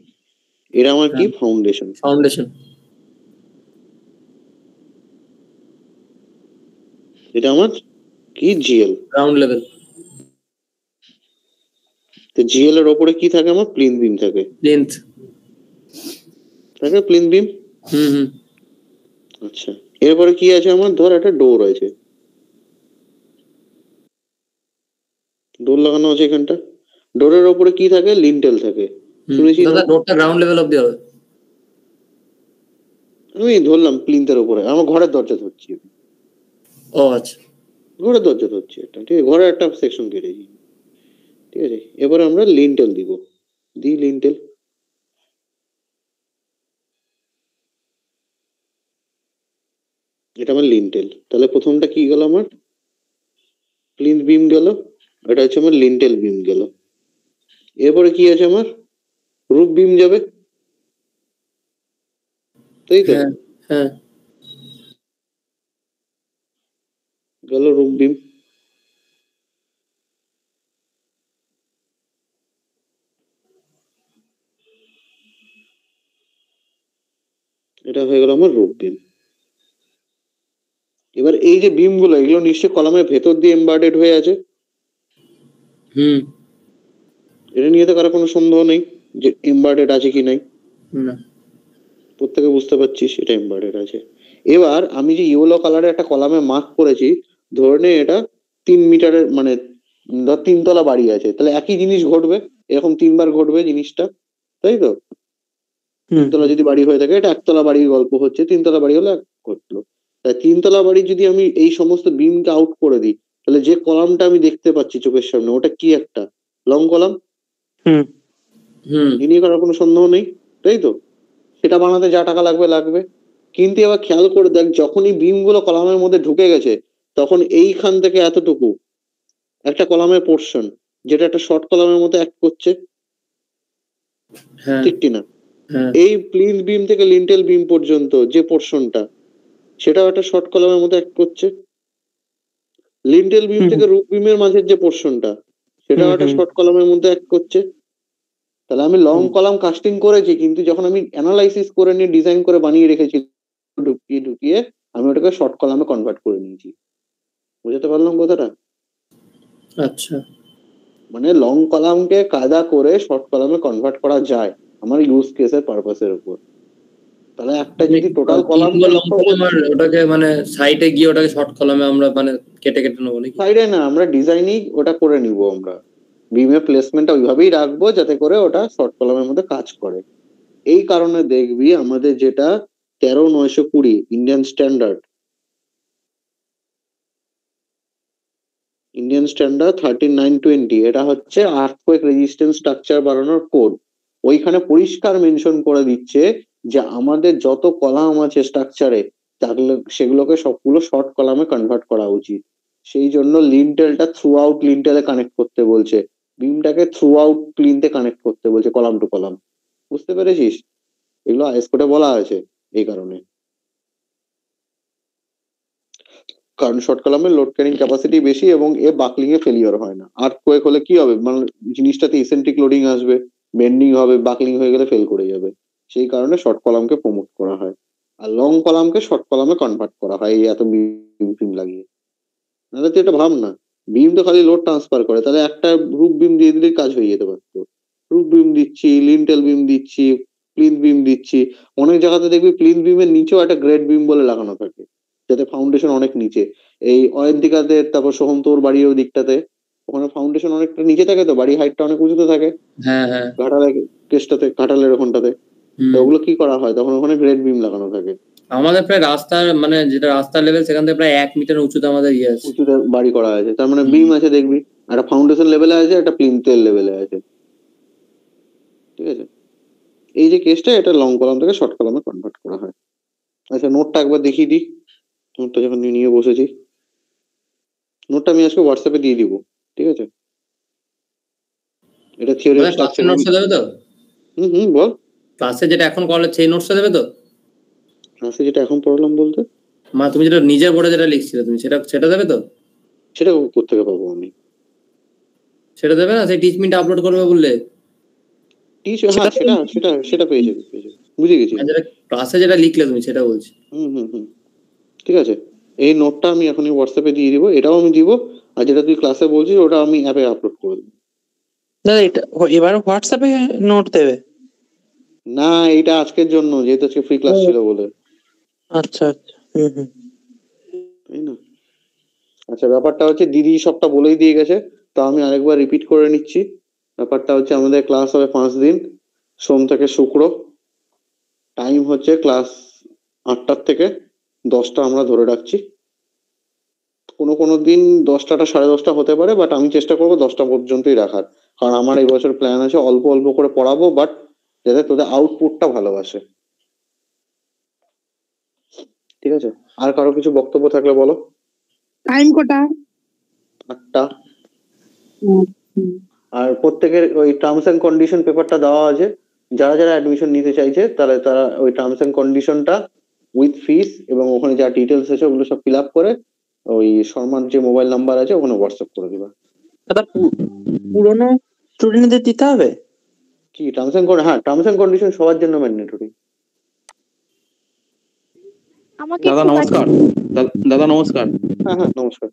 এটা আমার কি ফাউন্ডেশন, এটা আমার কি জিএল, গ্রাউন্ড লেভেল। তো জিএল এর উপরে কি থাকে? আমার প্লিন বিম থাকে, লেন্থ থাকে প্লিন বিম। আচ্ছা, এরপরে কি আছে? আমার ধর একটা ডোর আছে, ডোর লাগানো আছে এখানটা। ডোরের উপরে কি থাকে? লিন্টেল থাকে, শুনেছি। দাদা ডোরটা গ্রাউন্ড লেভেল অবধি হবে। আমি ধরলাম প্লিন্থের উপরে, আমার ঘরের দরজা ধরছি। ও আচ্ছা, ঘরের দরজা ধরছি একটা, ঠিক আছে, ঘরের একটা সেকশন কেটেছি, ঠিক আছে। এবারে আমরা লিন্টেল দিব, লিন্টেল। এটা আমার লিন্টেল। তাহলে প্রথমটা কি গেল? আমার প্লিন্থ বিম গেল, এটা হচ্ছে আমার লিন্টেল বিম গেল। এরপরে কি আছে? আমার রুফ বিম যাবে, তাই তো? হ্যাঁ, গেল রুফ বিম। এটা হয়ে গেল আমার রুফ বিম। এবার এই যে বিম গুলো, এগুলো নিশ্চয়ই কলামের ভেতর দিয়ে এমবার্ডেড হয়ে আছে। এটা নিয়ে তো কারো কোনো সন্দেহ নেই যে এমবার্ডেড আছে কি নাই, প্রত্যেকে বুঝতে পারছিস এটা এমবার্ডেড আছে। এবার আমি যে ইয়েলো কালারের একটা কলামে মার্ক করেছি, ধরে নে এটা 3 মিটারের, মানে ধর 3 তলা বাড়ি আছে, তাহলে একই জিনিস ঘটবে, এরকম 3 বার ঘটবে জিনিসটা, তাই তো? 3 তলা যদি বাড়ি হয়ে থাকে, এটা 1 তলা বাড়ির গল্প হচ্ছে, 3 তলা বাড়ি হলে ঘটলো। তাই 3 তলা বাড়ি যদি আমি এই সমস্ত বিমকে আউট করে দিই, তাহলে যে কলামটা আমি দেখতে পাচ্ছি চোখের সামনে, ওটা কি? একটা লং কলাম। এ নিয়ে করার কোনো সন্দেহ নেই, তাই তো? সেটা বানাতে যা টাকা লাগবে। কিন্তু এবার খেয়াল করে দেখ, যখনই বিম গুলো কলামের মধ্যে ঢুকে গেছে, তখন এইখান থেকে এতটুকু একটা কলামের পোর্শন, যেটা একটা শর্ট কলামের মতো অ্যাক্ট করছে, ঠিক কিনা? এই প্লিন্থ বিম থেকে লিন্টেল বিম পর্যন্ত যে পোর্শনটা, সেটাও একটা শর্ট কলামের মতো অ্যাক্ট করছে। লিন্টেল বিম থেকে রুফ বিমের মাঝের যে পোর্শনটা, সেটাও একটা শর্ট কলামের মধ্যে অ্যাক্ট করছে। তাহলে আমি লং কলাম কাস্টিং করেছি, কিন্তু যখন আমি অ্যানালাইসিস করে নিয়ে ডিজাইন করে বানিয়ে রেখেছি, ঢুকিয়ে আমি ওটাকে শর্ট কলামে কনভার্ট করে নিয়েছি। বুঝতে পারলাম কথাটা? আচ্ছা, মানে লং কলামকে কায়দা করে শর্ট কলামে কনভার্ট করা যায় আমার ইউজ কেসের পারপাসের উপর। তাহলে একটা যদি টোটাল কলাম, ওটাকে মানে সাইডে গিয়ে ওটাকে শর্ট কলামে আমরা মানে কেটে নেবো নাকি? সাইডে না, আমরা ডিজাইনই ওটা করে নিব। আমরা বিমের প্লেসমেন্টটা ওইভাবেই রাখবো যাতে করে ওটা শর্ট কলামের মধ্যে কাজ করে। এই কারণে দেখবি আমাদের যেটা 13920 ইন্ডিয়ান স্ট্যান্ডার্ড 13920, এটা হচ্ছে আর্থকোয়েক রেজিস্ট্যান্স স্ট্রাকচার বানানোর কোড। ওইখানে পরিষ্কার মেনশন করে দিচ্ছে যে আমাদের যত কলাম আছে স্ট্রাকচারে, সেগুলোকে সবগুলো শর্ট কলামে কনভার্ট করা উচিত। সেই জন্য লিন্টেলটা থ্রু আউট লিন্টেলে কানেক্ট করতে বলছে, বিমটাকে থ্রু আউট প্লিনতে কানেক্ট করতে বলছে, কলাম টু কলাম। বুঝতে পেরেছিস? এগুলো আইএস কোডে বলা আছে এই কারণে, কারণ শর্ট কলামের লোড ক্যারিং ক্যাপাসিটি বেশি এবং এ বাকলিং এ ফেলিওর হয় না। আর্থকোয়েক হলে কি হবে, মানে জিনিসটাতে ইসেন্ট্রিক লোডিং আসবে, বেন্ডিং হবে, বাকলিং হয়ে গেলে ফেল করে যাবে। সেই কারণে শর্ট কলামকে প্রমোট করা হয়, আর লং কলামকে শর্ট কলামে কনভার্ট করা হয় এই এত বিম লাগিয়ে। নাহলে তুই এটা ভাব না, বিম তো খালি লোড ট্রান্সফার করে, তাহলে একটা রুফ বিম দিয়ে দিলেই কাজ হয়ে যেতে পারতো। রুফ বিম দিচ্ছি, লিন্টেল বিম দিচ্ছি, প্লিন্থ বিম দিচ্ছি, অনেক জায়গাতে দেখবি প্লিন্থ বিমের নিচেও একটা গ্রেড বিম বলে লাগানো থাকে, যাতে ফাউন্ডেশন অনেক নিচে। এই অয়ন্তিকাতে, তারপর সোহম তোর বাড়ির ওই দিকটাতে, ওখানে ফাউন্ডেশন অনেকটা নিচে থাকে, তো বাড়ি হাইটটা অনেক উঁচুতে থাকে, হ্যাঁ হ্যাঁ ঘাটালের কেসটাতে, ঘাটালের ওখানটাতে। তো ওগুলো কি করা হয়, তখন ওখানে গ্রেড বিম লাগানো থাকে, আমাদের প্রায় রাস্তার মানে যেটা রাস্তার লেভেল সেখান থেকে প্রায় 1 মিটার উঁচুতে আমাদের ইয়ে আছে। উঁচুতে বাড়ি করা আছে, তার মানে বিম আছে দেখবি, একটা ফাউন্ডেশন লেভেলে আছে, একটা প্লিন্থের লেভেলে আছে। ঠিক আছে, এই যে কেসটা, এটা লং কলাম থেকে শর্ট কলামে কনভার্ট করা হয়। আচ্ছা, নোটটা একবার দেখিয়ে দিই, নোটটা যখন নিয়ে বসেছি, নোটটা আমি আজকে হোয়াটসঅ্যাপে দিয়ে দিব, ঠিক আছে? এটা থিওরি অফ ক্লাসের স্ট্রাকচার। নোটসটা দেবে তো? বল। ক্লাসে যেটা এখন করালে সেই নোটসটা দেবে তো? ক্লাসে যেটা এখন পড়লাম বলতে, মানে তুমি যেটা নিজের বোর্ডে যেটা লিখছিলে তুমি, সেটা দেবে তো? সেটা কোত্থেকে পাবো আমি? সেটা দেবে না? সেই টিচমিনটা আপলোড করবে বললে। হ্যাঁ, সেটা পেয়ে যাবে। বুঝে গেছি। যেটা ক্লাসে যেটা লিখলে তুমি সেটা বলছি। ঠিক আছে, এই নোটটা আমি এখনই হোয়াটসঅ্যাপে দিয়ে দিব, এটাও আমি দিব, আর যেটা তুই ক্লাসে বলছিস ওটা আমি অ্যাপে আপলোড করে দেবো। দাদা এটা এবার হোয়াটসঅ্যাপে নোট দেবে? না, এটা আজকের জন্য, যেহেতু আজকে ফ্রি ক্লাস ছিল বলে। আচ্ছা আচ্ছা, তাই না? আচ্ছা, ব্যাপারটা হচ্ছে দিদি সবটা বলেই দিয়ে গেছে, তো আমি আরেকবার রিপিট করে নিচ্ছি। ব্যাপারটা হচ্ছে আমাদের ক্লাস হবে 5 দিন, সোম থেকে শুক্র। টাইম হচ্ছে ক্লাস 8টা থেকে 10টা আমরা ধরে রাখছি। কোনো দিন 10টা 10:30 হতে পারে, বাট আমি চেষ্টা করবো 10টা পর্যন্তই রাখার, কারণ আমার এই বছর প্ল্যান আছে অল্প অল্প করে পড়াবো, বাট যাতে তোদের আউটপুটটা ভালোবাসে। ঠিক আছে, আর কারো কিছু বক্তব্য থাকলে বলো। টাইম কটা? 8টা। আর প্রত্যেকের ওই টার্মস এন্ড কন্ডিশন পেপারটা দেওয়া আছে, যারা যারা অ্যাডমিশন নিতে চাইছে তারা ওই টার্মস এন্ড কন্ডিশনটা উইথ ফিস এবং ওখানে যা ডিটেলস আছে ওগুলো সব ফিল আপ করে ওই শর্মার যে মোবাইল নাম্বার আছে ওখানে হোয়াটসঅ্যাপ করে দিবা। দাদা পুরনো স্টুডেন্টদের দিতে হবে কি টার্মস এন্ড হ্যাঁ, টার্মস এন্ড কন্ডিশন সবার জন্য ম্যান্ডেটরি। আমাকে দাদা নমস্কার। দাদা নমস্কার। হ্যাঁ, নমস্কার।